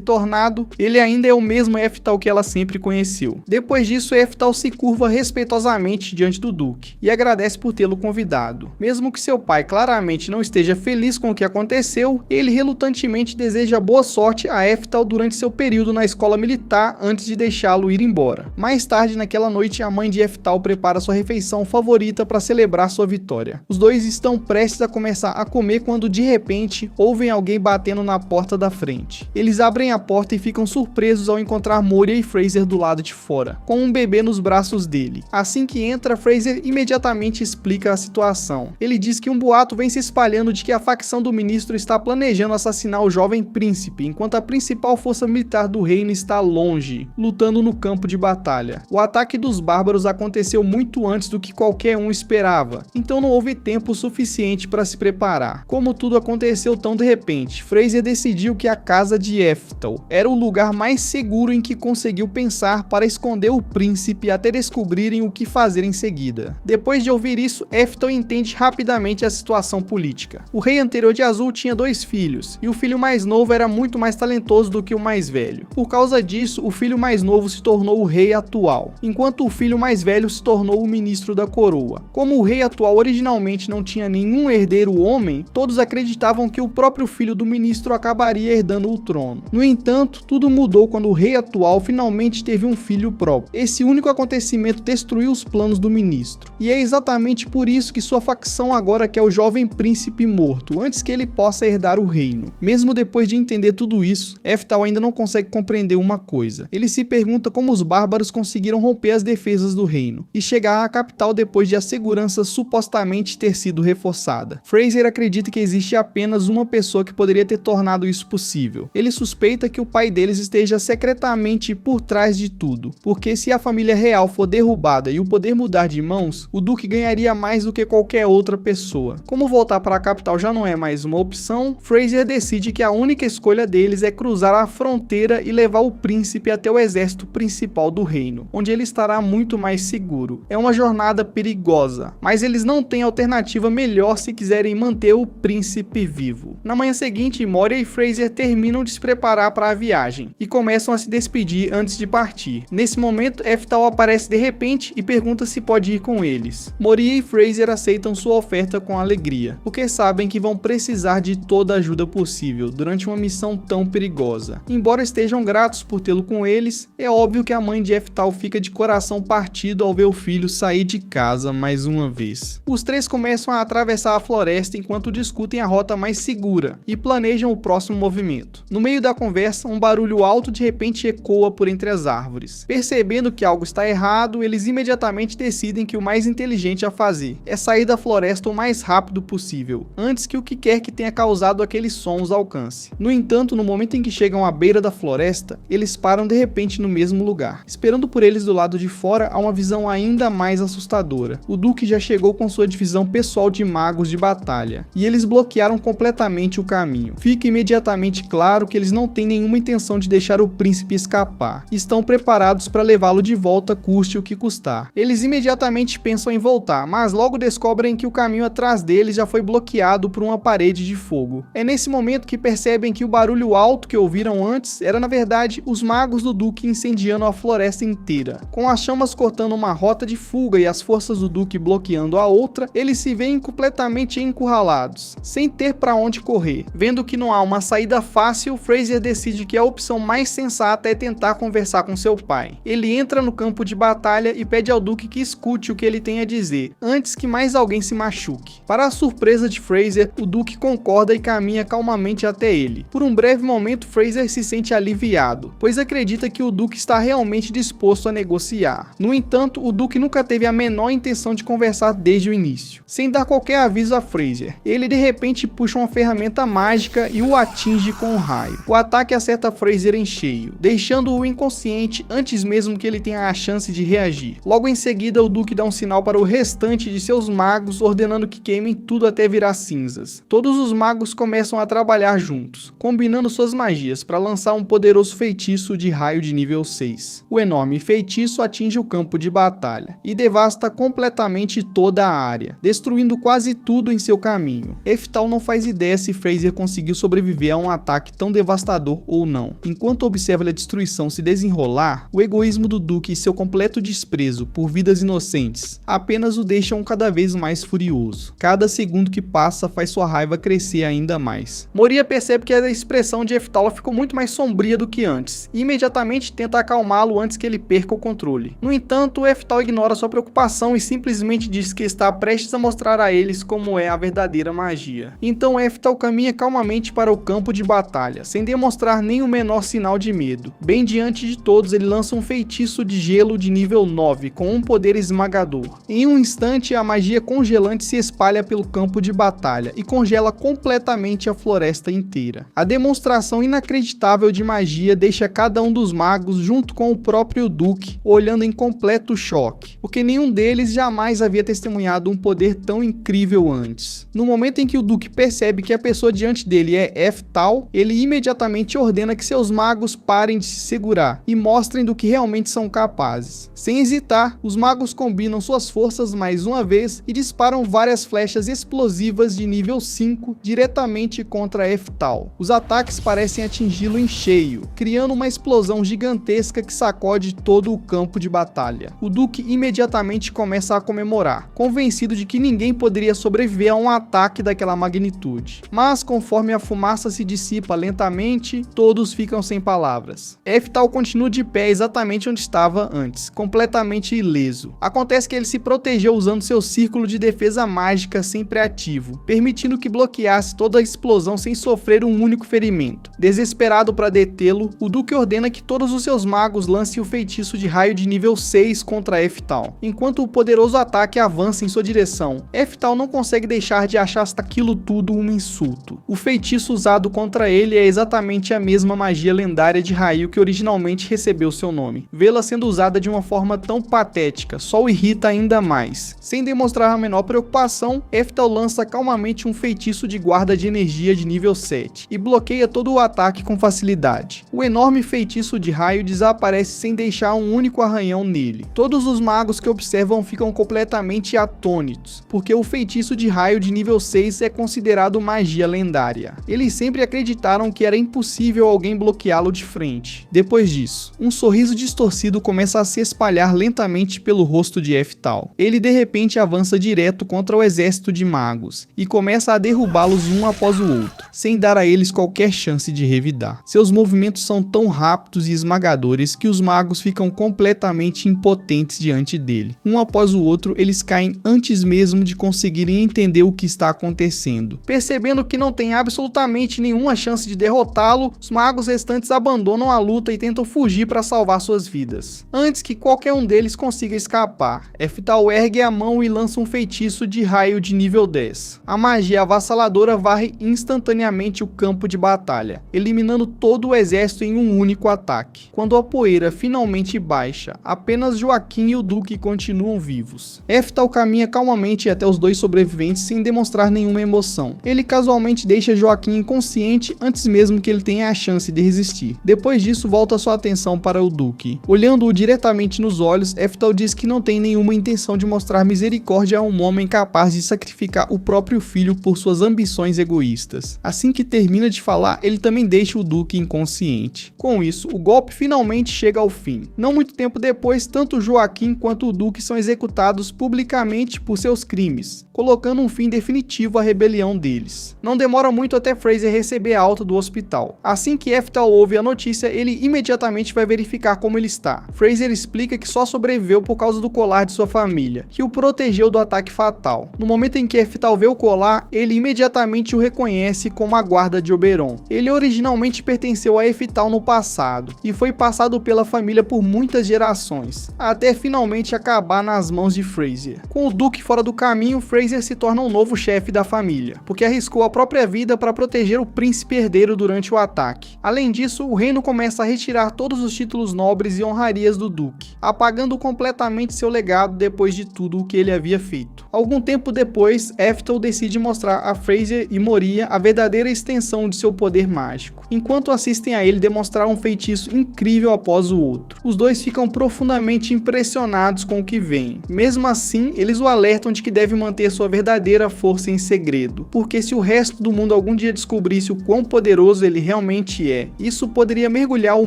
tornado, ele ainda é o mesmo Eftal que ela sempre conheceu. Depois disso, Eftal se curva respeitosamente diante do Duque, e agradece por tê-lo convidado. Mesmo que seu pai claramente não esteja feliz com o que aconteceu, ele relutantemente deseja boa sorte a Eftal durante seu período na escola militar antes de deixá-lo ir embora. Mais tarde naquela noite, a mãe de Eftal prepara sua refeição favorita para celebrar sua vitória. Os dois estão prestes a começar a comer quando de repente ouvem alguém batendo na porta da frente. Eles abrem a porta e ficam surpresos ao encontrar Moria e Fraser do lado de fora, com um bebê nos braços dele. Assim que entra, Fraser imediatamente explica a situação. Ele diz que um boato vem se espalhando de que a facção do ministro está planejando assassinar o jovem príncipe, enquanto a principal força militar do reino está longe, lutando no campo de batalha. O ataque dos bárbaros aconteceu muito antes do que qualquer um esperava, então não houve tempo suficiente para se preparar. Como tudo aconteceu tão de repente, Fraser decidiu que a casa de Eftal era o lugar mais seguro em que conseguiu pensar para esconder o príncipe até descobrirem o que fazer em seguida. Depois de ouvir isso, Eftal entende rapidamente a situação política. O rei anterior de Azul tinha 2 filhos, e o filho mais novo era muito mais talentoso do que o mais velho. Por causa disso, o filho mais novo se tornou o rei atual, enquanto o filho mais velho se tornou o ministro da coroa. Como o rei atual originalmente não tinha nenhum herdeiro homem, todos acreditavam que o próprio filho do ministro acabaria herdando o trono. No entanto, tudo mudou quando o rei atual finalmente teve um filho próprio. Esse único acontecimento destruiu os planos do ministro, e é exatamente por isso que sua facção agora quer o jovem príncipe morto, antes que ele possa herdar o reino. Mesmo depois de entender tudo isso, Eftal ainda não consegue compreender uma coisa. Ele se pergunta como os bárbaros conseguiram romper as defesas do reino e chegar à capital depois de a segurança supostamente ter sido reforçada. Fraser acredita que existe apenas uma pessoa que poderia ter tornado isso possível. Ele suspeita que o pai deles esteja secretamente por trás de tudo, porque se a família real for derrubada e o poder mudar de mãos, o Duque ganharia mais do que qualquer outra pessoa. Como voltar para a capital já não é mais uma opção, Fraser decide que a única escolha deles é cruzar a fronteira e levar o príncipe até o exército principal do reino, onde ele estará muito mais seguro. É uma jornada perigosa, mas eles não têm alternativa melhor se quiserem manter o príncipe vivo. Na manhã seguinte, Moria e Fraser terminam de se preparar para a viagem e começam a se despedir antes de partir. Nesse momento, Eftal aparece de repente e pergunta se pode ir com eles. Moria e Fraser aceitam sua oferta com alegria, porque sabem que vão precisar de toda a ajuda possível durante uma missão tão perigosa. Embora estejam gratos por tê-lo com eles, é óbvio que a mãe de Eftal fica de coração partido ao ver o filho sair de casa mais uma vez. Os três começam a atravessar a floresta enquanto discutem a rota mais segura e planejam o próximo movimento. No meio da conversa, um barulho alto de repente ecoa por entre as árvores. Percebendo que algo está errado, eles imediatamente decidem que o mais inteligente a fazer é sair da floresta o mais rápido possível, antes que o que quer que tenha causado aqueles sons os alcance. No entanto, no momento em que chegam à beira da floresta, eles param de repente no mesmo lugar. Esperando por eles do lado de fora, há uma visão ainda mais assustadora. O Duque já chegou com sua divisão pessoal de magos de batalha, e eles bloquearam completamente o caminho. Fica imediatamente claro que eles não têm nenhuma intenção de deixar o príncipe escapar. Estão preparados para levá-lo de volta, custe o que custar. Eles imediatamente pensam em voltar, mas logo descobrem que o caminho atrás deles já foi bloqueado por uma parede de fogo. É nesse momento que percebem que o barulho alto que ouviram antes era na verdade os magos do Duque incendiando a floresta inteira. Com as chamas cortando uma rota de fuga e as forças do Duque bloqueando a outra, eles se veem completamente encurralados, sem ter para onde correr. Vendo que não há uma saída fácil, Fraser decide que a opção mais sensata é tentar conversar com seu pai. Ele entra no campo de batalha e pede ao Duque que escute o que ele tem a dizer, antes que mais alguém se machuque. Para a surpresa de Fraser, o Duque concorda e caminha calmamente até ele. Por um breve momento, Fraser se sente aliviado, pois acredita que o Duque está realmente disposto a negociar. No entanto, o Duque nunca teve a menor intenção de conversar desde o início. início. Sem dar qualquer aviso a Fraser, ele de repente puxa uma ferramenta mágica e o atinge com um raio. O ataque acerta Fraser em cheio, deixando-o inconsciente antes mesmo que ele tenha a chance de reagir. Logo em seguida, o Duque dá um sinal para o restante de seus magos, ordenando que queimem tudo até virar cinzas. Todos os magos começam a trabalhar juntos, combinando suas magias para lançar um poderoso feitiço de raio de nível 6. O enorme feitiço atinge o campo de batalha e devasta completamente toda a área, destruindo quase tudo em seu caminho. Eftal não faz ideia se Fraser conseguiu sobreviver a um ataque tão devastador ou não. Enquanto observa a destruição se desenrolar, o egoísmo do Duque e seu completo desprezo por vidas inocentes apenas o deixam cada vez mais furioso. Cada segundo que passa faz sua raiva crescer ainda mais. Moria percebe que a expressão de Eftal ficou muito mais sombria do que antes, e imediatamente tenta acalmá-lo antes que ele perca o controle. No entanto, Eftal ignora sua preocupação e simplesmente diz que está prestes a mostrar a eles como é a verdadeira magia. Então Eftal caminha calmamente para o campo de batalha, sem demonstrar nem o menor sinal de medo. Bem diante de todos, ele lança um feitiço de gelo de nível 9, com um poder esmagador. Em um instante, a magia congelante se espalha pelo campo de batalha e congela completamente a floresta inteira. A demonstração inacreditável de magia deixa cada um dos magos, junto com o próprio Duque, olhando em completo choque, porque nenhum deles jamais havia testemunhado um poder tão incrível antes. No momento em que o Duque percebe que a pessoa diante dele é Eftal, ele imediatamente ordena que seus magos parem de se segurar e mostrem do que realmente são capazes. Sem hesitar, os magos combinam suas forças mais uma vez e disparam várias flechas explosivas de nível 5 diretamente contra Eftal. Os ataques parecem atingi-lo em cheio, criando uma explosão gigantesca que sacode todo o campo de batalha. O Duque imediatamente começa a comemorar, convencido de que ninguém poderia sobreviver a um ataque daquela magnitude. Mas conforme a fumaça se dissipa lentamente, todos ficam sem palavras. Eftal continua de pé exatamente onde estava antes, completamente ileso. Acontece que ele se protegeu usando seu círculo de defesa mágica sempre ativo, permitindo que bloqueasse toda a explosão sem sofrer um único ferimento. Desesperado para detê-lo, o Duque ordena que todos os seus magos lancem o feitiço de raio de nível 6 contra Eftal, enquanto o poderoso ataque avança em sua direção. Eftal não consegue deixar de achar aquilo tudo um insulto. O feitiço usado contra ele é exatamente a mesma magia lendária de raio que originalmente recebeu seu nome. Vê-la sendo usada de uma forma tão patética só o irrita ainda mais. Sem demonstrar a menor preocupação, Eftal lança calmamente um feitiço de guarda de energia de nível 7 e bloqueia todo o ataque com facilidade. O enorme feitiço de raio desaparece sem deixar um único arranhão nele. Todos os magos que observam ficam completamente atônitos, porque o feitiço de raio de nível 6 é considerado magia lendária. Eles sempre acreditaram que era impossível alguém bloqueá-lo de frente. Depois disso, um sorriso distorcido começa a se espalhar lentamente pelo rosto de Eftal. Ele de repente avança direto contra o exército de magos e começa a derrubá-los um após o outro, sem dar a eles qualquer chance de revidar. Seus movimentos são tão rápidos e esmagadores que os magos ficam completamente impotentes diante dele. Um após o outro, eles caem antes mesmo de conseguirem entender o que está acontecendo. Percebendo que não tem absolutamente nenhuma chance de derrotá-lo, os magos restantes abandonam a luta e tentam fugir para salvar suas vidas, antes que qualquer um deles consiga escapar. Eftal ergue a mão e lança um feitiço de raio de nível 10. A magia avassaladora varre instantaneamente o campo de batalha, eliminando todo o exército em um único ataque. Quando a poeira finalmente baixa, apenas Joaquim e o Duque continuam vivos. Eftal caminha calmamente até os dois sobreviventes sem demonstrar nenhuma emoção. Ele casualmente deixa Joaquim inconsciente antes mesmo que ele tenha a chance de resistir. Depois disso, volta sua atenção para o Duque. Olhando-o diretamente nos olhos, Eftal diz que não tem nenhuma intenção de mostrar misericórdia a um homem capaz de sacrificar o próprio filho por suas ambições egoístas. Assim que termina de falar, ele também deixa o Duque inconsciente. Com isso, o golpe finalmente chega ao fim. Não muito tempo depois, tanto Joaquim quanto o Duque são executados publicamente por seus crimes, colocando um fim definitivo à rebelião deles. Não demora muito até Fraser receber a alta do hospital. Assim que Eftal ouve a notícia, ele imediatamente vai verificar como ele está. Fraser explica que só sobreviveu por causa do colar de sua família, que o protegeu do ataque fatal. No momento em que Eftal vê o colar, ele imediatamente o reconhece como a guarda de Oberon. Ele originalmente pertenceu a Eftal no passado, e foi passado pela família por muitas gerações, até finalmente acabar nas mãos de Fraser. Com o Duque fora do caminho, Fraser se torna um novo chefe da família, porque arriscou a própria vida para proteger o príncipe herdeiro durante o ataque. Além disso, o reino começa a retirar todos os títulos nobres e honrarias do duque, apagando completamente seu legado depois de tudo o que ele havia feito. Algum tempo depois, Eftel decide mostrar a Fraser e Moria a verdadeira extensão de seu poder mágico, enquanto assistem a ele demonstrar um feitiço incrível após o outro. Os dois ficam profundamente impressionados com o que veem. Mesmo assim, eles o alertam de que deve manter sua verdadeira força em segredo, porque se o resto do mundo algum dia descobrisse o quão poderoso ele realmente é, isso poderia mergulhar o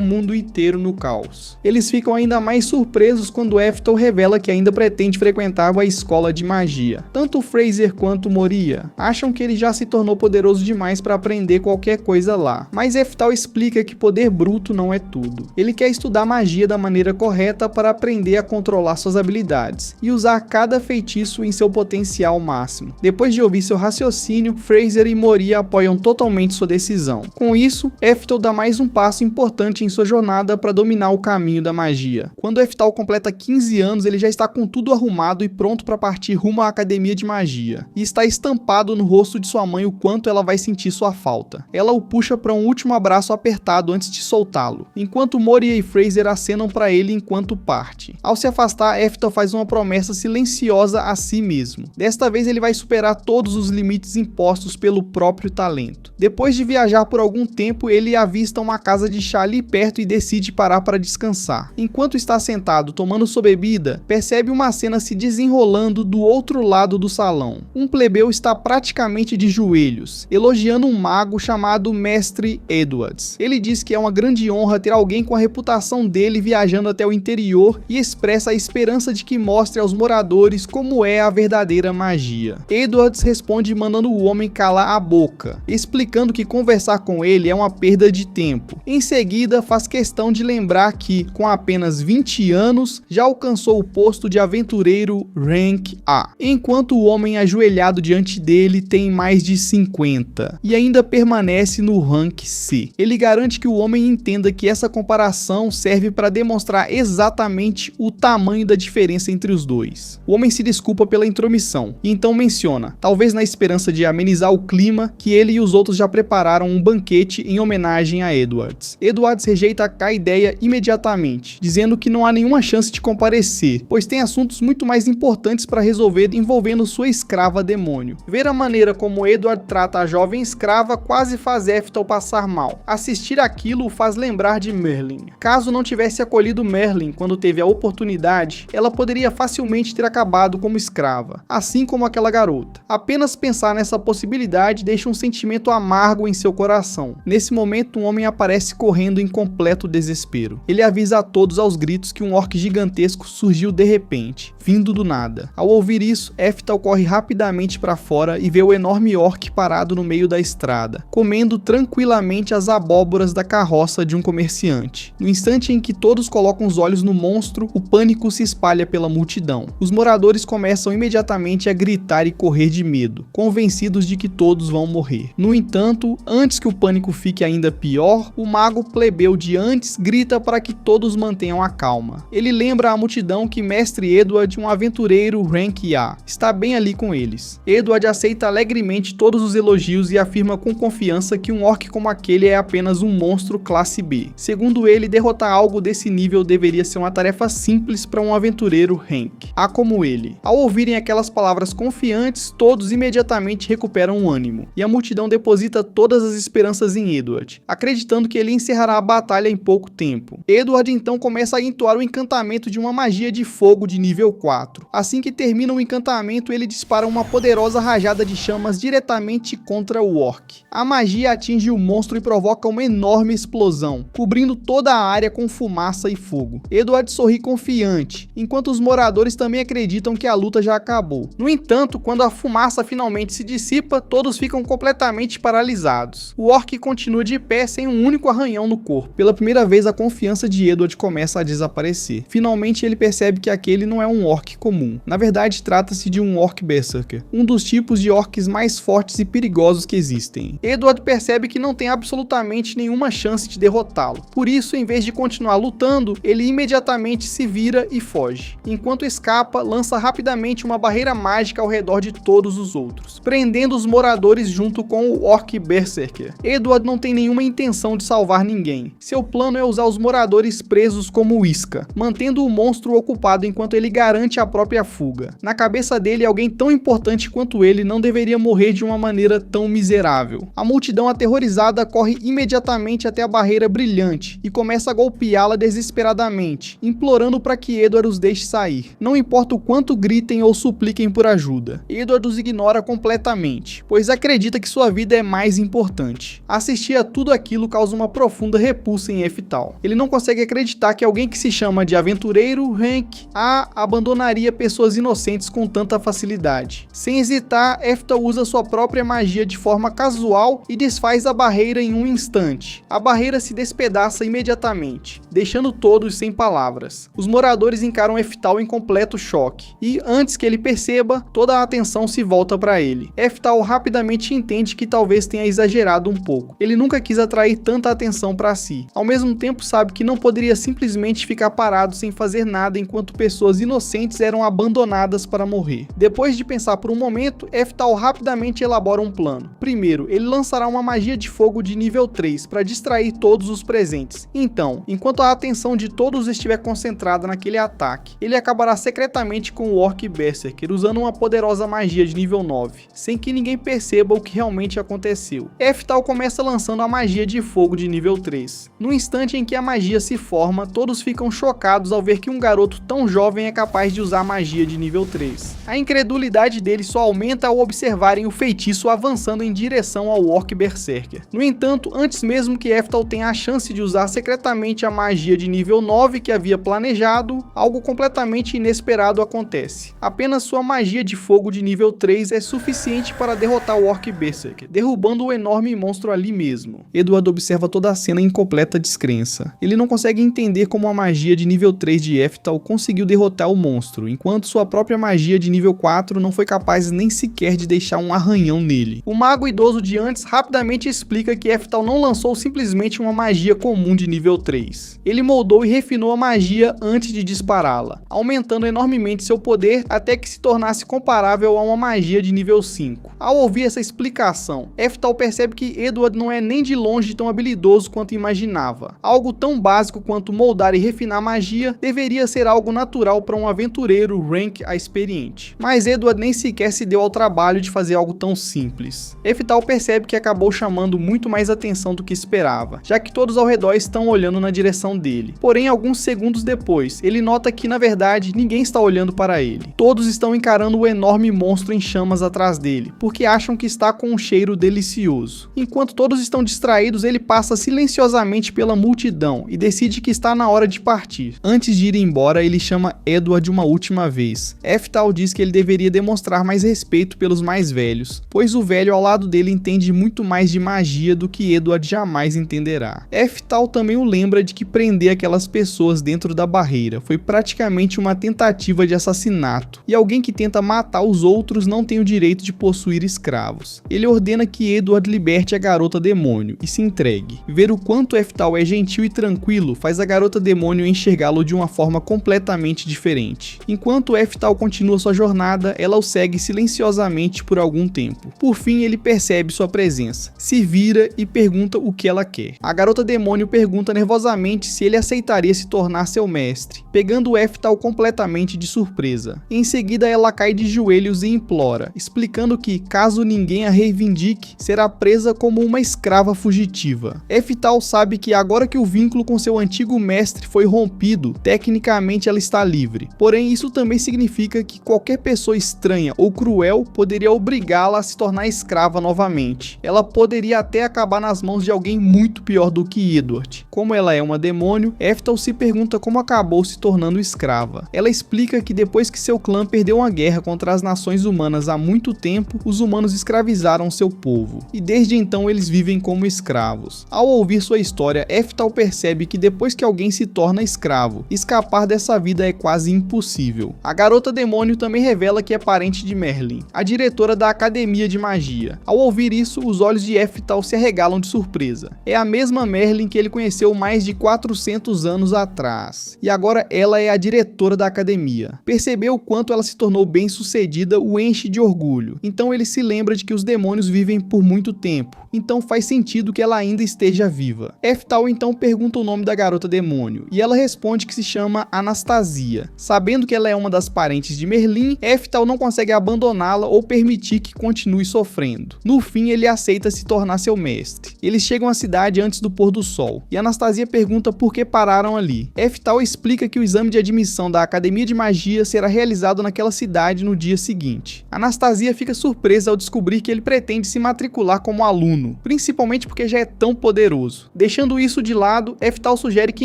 mundo inteiro no caos. Eles ficam ainda mais surpresos quando Eftel revela que ainda pretende frequentar a escola de magia. Tanto Fraser quanto Moria acham que ele já se tornou poderoso demais para aprender qualquer coisa lá, mas Eftel explica que poder bruto não é tudo. Ele quer estudar magia da maneira correta para aprender a controlar suas habilidades e usar cada feitiço em seu potencial máximo. Depois de ouvir seu raciocínio, Fraser e Moria apoiam totalmente sua decisão. Com isso, Eftel dá mais um passo importante em sua jornada para dominar o caminho da magia. Quando Eftel completa 15 anos, ele já está com tudo arrumado e pronto para partir rumo à academia de magia, e está estampado no rosto de sua mãe o quanto ela vai sentir sua falta. Ela o puxa para um último abraço apertado antes de soltá-lo, enquanto Moria e Fraser acenam para ele enquanto parte. Ao se afastar, Eftel faz uma promessa silenciosa a si mesmo. Desta vez ele vai superar todos os limites impostos pelo próprio talento. Depois de viajar por algum tempo, ele avista uma casa de chá ali perto e decide parar para descansar. Enquanto está sentado tomando sua bebida, percebe uma cena se desenrolando do outro lado do salão. Um plebeu está praticamente de joelhos, elogiando um mago chamado Mestre Edwards. Ele diz que é uma grande honra ter alguém com a reputação dele viajando até o interior e expressa a esperança de que mostre aos moradores como é a verdadeira magia. Edwards responde mandando o homem calar a boca, explicando que conversar com ele é uma perda de tempo. Em seguida, faz questão de lembrar que, com apenas 20 anos, já alcançou o posto de aventureiro Rank A, enquanto o homem ajoelhado diante dele tem mais de 50, e ainda permanece no Rank C. Ele garante que o homem entenda que essa comparação serve para demonstrar exatamente o tamanho da diferença entre os dois. O homem se desculpa pela intromissão, e então menciona, talvez na esperança de amenizar o clima, que ele e os outros já prepararam um banquete em homenagem a Edwards. Edwards rejeita a ideia imediatamente, dizendo que não há nenhuma chance de comparecer, pois tem assuntos muito mais importantes para resolver envolvendo sua escrava demônio. Ver a maneira como Edward trata a jovem escrava quase faz Eftel passar mal. Assistir aquilo o faz lembrar de Merlin. Caso não tivesse acolhido Merlin quando teve a oportunidade, ela poderia facilmente ter acabado como escrava, assim como aquela garota. Apenas pensar nessa possibilidade deixa um sentimento amargo em seu coração. Nesse momento, um homem aparece correndo em completo desespero. Ele avisa a todos aos gritos que um orc gigantesco surgiu de repente, vindo do nada. Ao ouvir isso, Eftel corre rapidamente para fora e vê o enorme orc parado no meio da estrada, comendo tranquilamente as abóboras da carroça de um comerciante. No instante em que todos colocam os olhos no monstro, o pânico se espalha pela multidão. Os moradores começam imediatamente a gritar e correr de medo, convencidos de que todos vão morrer. No entanto, antes que o pânico fique ainda pior, o mago plebeu de antes grita para que todos mantenham a calma. Ele lembra à multidão que Mestre Edward, um aventureiro Rank A, está bem ali com eles. Edward aceita alegremente todos os elogios e afirma com confiança que um orc como aquele é apenas um monstro classe B. Segundo ele, derrotar algo desse nível deveria ser uma tarefa simples para um aventureiro Rank A como ele. Ao ouvirem aquelas palavras confiantes, todos imediatamente recuperam o ânimo, e a multidão deposita todas as esperanças em Edward, acreditando que ele encerrará a batalha em pouco tempo. Edward então começa a entoar o encantamento de uma magia de fogo de nível 4. Assim que termina o encantamento, ele dispara uma poderosa rajada de chamas diretamente contra o orc. A magia atinge o monstro e provoca uma enorme explosão, cobrindo toda a área com fumaça e fogo. Edward sorri confiante, enquanto os moradores também acreditam que a luta já acabou. No entanto, quando a fumaça finalmente se dissipa, todos ficam completamente paralisados. O orc continua de pé sem um único arranhão no corpo. Pela primeira vez, a confiança de Edward começa a desaparecer. Finalmente, ele percebe que aquele não é um orc comum. Na verdade, trata-se de um orc berserker, um dos tipos de orcs mais fortes e perigosos que existem. Edward percebe que não tem absolutamente nenhuma chance de derrotá-lo. Por isso, em vez de continuar lutando, ele imediatamente se vira e foge. Enquanto escapa, lança rapidamente rapidamente uma barreira mágica ao redor de todos os outros, prendendo os moradores junto com o Orc Berserker. Edward não tem nenhuma intenção de salvar ninguém. Seu plano é usar os moradores presos como isca, mantendo o monstro ocupado enquanto ele garante a própria fuga. Na cabeça dele, alguém tão importante quanto ele não deveria morrer de uma maneira tão miserável. A multidão aterrorizada corre imediatamente até a barreira brilhante e começa a golpeá-la desesperadamente, implorando para que Edward os deixe sair. Não importa o quanto gritem ou supliquem por ajuda, Edward os ignora completamente, pois acredita que sua vida é mais importante. Assistir a tudo aquilo causa uma profunda repulsa em Eftal. Ele não consegue acreditar que alguém que se chama de aventureiro Hank abandonaria pessoas inocentes com tanta facilidade. Sem hesitar, Eftal usa sua própria magia de forma casual e desfaz a barreira em um instante. A barreira se despedaça imediatamente, deixando todos sem palavras. Os moradores encaram Eftal em completo choque, e antes que ele perceba, toda a atenção se volta para ele. Eftal rapidamente entende que talvez tenha exagerado um pouco. Ele nunca quis atrair tanta atenção para si. Ao mesmo tempo, sabe que não poderia simplesmente ficar parado sem fazer nada enquanto pessoas inocentes eram abandonadas para morrer. Depois de pensar por um momento, Eftal rapidamente elabora um plano. Primeiro, ele lançará uma magia de fogo de nível 3 para distrair todos os presentes. Então, enquanto a atenção de todos estiver concentrada naquele ataque, ele acabará secretamente com o Orc Berserker usando uma poderosa magia de nível 9, sem que ninguém perceba o que realmente aconteceu. Eftal começa lançando a magia de fogo de nível 3. No instante em que a magia se forma, todos ficam chocados ao ver que um garoto tão jovem é capaz de usar magia de nível 3. A incredulidade deles só aumenta ao observarem o feitiço avançando em direção ao Orc Berserker. No entanto, antes mesmo que Eftal tenha a chance de usar secretamente a magia de nível 9 que havia planejado, algo completamente inesperado acontece. Apenas sua magia de fogo de nível 3 é suficiente para derrotar o Orc Berserker, derrubando o enorme monstro ali mesmo. Edward observa toda a cena em completa descrença. Ele não consegue entender como a magia de nível 3 de Eftal conseguiu derrotar o monstro, enquanto sua própria magia de nível 4 não foi capaz nem sequer de deixar um arranhão nele. O mago idoso de antes rapidamente explica que Eftal não lançou simplesmente uma magia comum de nível 3. Ele moldou e refinou a magia antes de dispará-la, aumentando enormemente seu poder até que se tornasse comparável a uma magia de nível 5. Ao ouvir essa explicação, Eftal percebe que Edward não é nem de longe tão habilidoso quanto imaginava. Algo tão básico quanto moldar e refinar magia deveria ser algo natural para um aventureiro rank A experiente. Mas Edward nem sequer se deu ao trabalho de fazer algo tão simples. Eftal percebe que acabou chamando muito mais atenção do que esperava, já que todos ao redor estão olhando na direção dele. Porém, alguns segundos depois, ele nota que na verdade ninguém está olhando para ele. Todos estão encarando o enorme monstro em chamas atrás dele, porque acham que está com um cheiro delicioso. Enquanto todos estão distraídos, ele passa silenciosamente pela multidão e decide que está na hora de partir. Antes de ir embora, ele chama Edward uma última vez. Eftal diz que ele deveria demonstrar mais respeito pelos mais velhos, pois o velho ao lado dele entende muito mais de magia do que Edward jamais entenderá. Eftal também o lembra de que prender aquelas pessoas dentro da barreira foi praticamente uma tentativa de assassinato, e alguém que tenta matar os outros não tem o direito de possuir escravos. Ele ordena que Edward liberte a garota demônio e se entregue. Ver o quanto Eftal é gentil e tranquilo faz a garota demônio enxergá-lo de uma forma completamente diferente. Enquanto Eftal continua sua jornada, ela o segue silenciosamente por algum tempo. Por fim, ele percebe sua presença, se vira e pergunta o que ela quer. A garota demônio pergunta nervosamente se ele aceitaria se tornar seu mestre, pegando Eftal completamente de surpresa. Em seguida, ela cai de joelhos e implora, explicando que, caso ninguém a reivindique, será presa como uma escrava fugitiva. Eftal sabe que agora que o vínculo com seu antigo mestre foi rompido, tecnicamente ela está livre. Porém, isso também significa que qualquer pessoa estranha ou cruel poderia obrigá-la a se tornar escrava novamente. Ela poderia até acabar nas mãos de alguém muito pior do que Edward. Como ela é uma demônio, Eftal se pergunta como acabou se tornando escrava. Ela explica que depois que seu clã perdeu uma guerra contra as nações humanas há muito tempo, os humanos escravizaram seu povo, e desde então eles vivem como escravos. Ao ouvir sua história, Eftal percebe que depois que alguém se torna escravo, escapar dessa vida é quase impossível. A garota demônio também revela que é parente de Merlin, a diretora da Academia de Magia. Ao ouvir isso, os olhos de Eftal se arregalam de surpresa. É a mesma Merlin que ele conheceu mais de 400 anos atrás, e agora ela é a diretora da academia. Percebeu o quanto ela se tornou bem-sucedida o enche de orgulho. Então ele se lembra de que os demônios vivem por muito tempo, então faz sentido que ela ainda esteja viva. Eftal então pergunta o nome da garota demônio, e ela responde que se chama Anastasia. Sabendo que ela é uma das parentes de Merlin, Eftal não consegue abandoná-la ou permitir que continue sofrendo. No fim, ele aceita se tornar seu mestre. Eles chegam à cidade antes do pôr do sol, e Anastasia pergunta por que pararam ali. Eftal explica que o exame de admissão da Academia de Magia será realizado naquela cidade no dia seguinte. Anastasia fica surpresa ao descobrir que ele pretende se matricular como aluno, principalmente porque já é tão poderoso. Deixando isso de lado, Eftal sugere que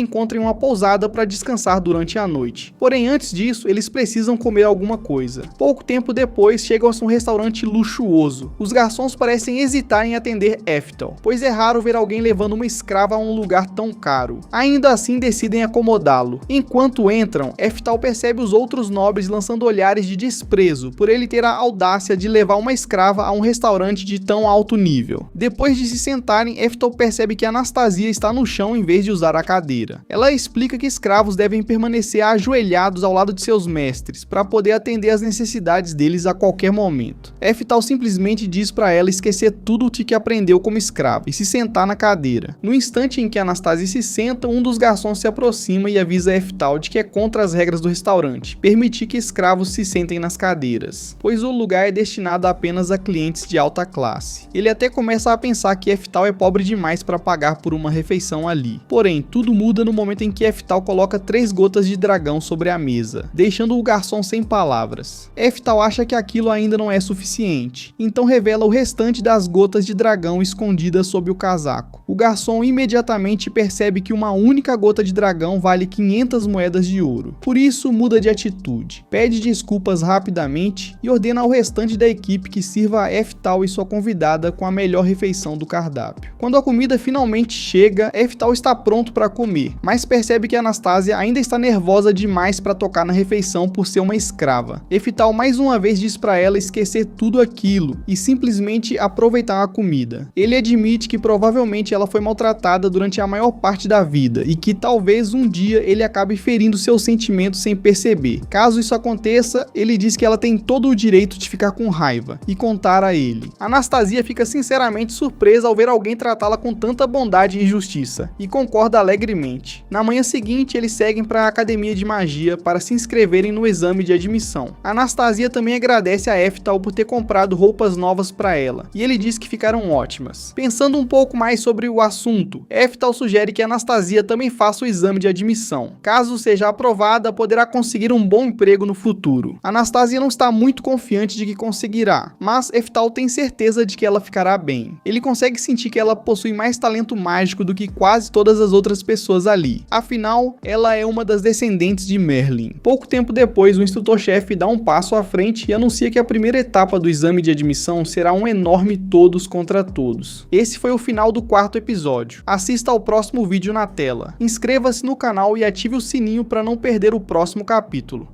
encontrem uma pousada para descansar durante a noite. Porém, antes disso, eles precisam comer alguma coisa. Pouco tempo depois, chegam a um restaurante luxuoso. Os garçons parecem hesitar em atender Eftal, pois é raro ver alguém levando uma escrava a um lugar tão caro. Ainda assim, decidem acomodá-lo. Enquanto entram, Eftal percebe os outros nobres lançando olhares de desprezo por ele ter a audácia de levar uma escrava a um restaurante de tão alto nível. Depois de se sentarem, Eftal percebe que Anastasia está no chão em vez de usar a cadeira. Ela explica que escravos devem permanecer ajoelhados ao lado de seus mestres para poder atender às necessidades deles a qualquer momento. Eftal simplesmente diz para ela esquecer tudo o que aprendeu como escrava e se sentar na cadeira. No instante em que Anastasia se senta, um dos garçons se aproxima e avisa Eftal de que é contra as regras do restaurante permitir que escravos se sentem nas cadeiras, pois o lugar é destinado apenas a clientes de alta classe. Ele até começa a pensar que Eftal é pobre demais para pagar por uma refeição ali. Porém, tudo muda no momento em que Eftal coloca 3 gotas de dragão sobre a mesa, deixando o garçom sem palavras. Eftal acha que aquilo ainda não é suficiente, então revela o restante das gotas de dragão escondidas sob o casaco. O garçom imediatamente percebe que uma única gota de dragão vale 500 moedas de ouro. Por isso, muda de atitude, pede desculpas rapidamente e ordena ao restante da equipe que sirva a Eftal e sua convidada com a melhor refeição do cardápio. Quando a comida finalmente chega, Eftal está pronto para comer, mas percebe que Anastasia ainda está nervosa demais para tocar na refeição por ser uma escrava. Eftal mais uma vez diz para ela esquecer tudo aquilo e simplesmente aproveitar a comida. Ele admite que provavelmente ela foi maltratada durante a maior parte da vida e que talvez um dia ele acabe ferindo seus sentimentos sem perceber. Caso isso aconteça, ele diz que ela tem todo o direito de ficar com raiva e contar a ele. Anastasia fica sinceramente surpresa ao ver alguém tratá-la com tanta bondade e justiça, e concorda alegremente. Na manhã seguinte, eles seguem para a Academia de Magia para se inscreverem no exame de admissão. Anastasia também agradece a Eftal por ter comprado roupas novas para ela, e ele diz que ficaram ótimas. Pensando um pouco mais sobre o assunto, Eftal sugere que Anastasia também faça o exame de admissão. Caso seja aprovada, poderá conseguir um bom emprego no futuro. Anastasia não está muito confiante de que conseguirá, mas Eftal tem certeza de que ela ficará bem. Ele consegue sentir que ela possui mais talento mágico do que quase todas as outras pessoas ali. Afinal, ela é uma das descendentes de Merlin. Pouco tempo depois, o instrutor-chefe dá um passo à frente e anuncia que a primeira etapa do exame de admissão será um enorme todos contra todos. Esse foi o final do 4º episódio. Assista ao próximo vídeo na tela. Inscreva-se no canal e ative o sininho para não perder o próximo capítulo.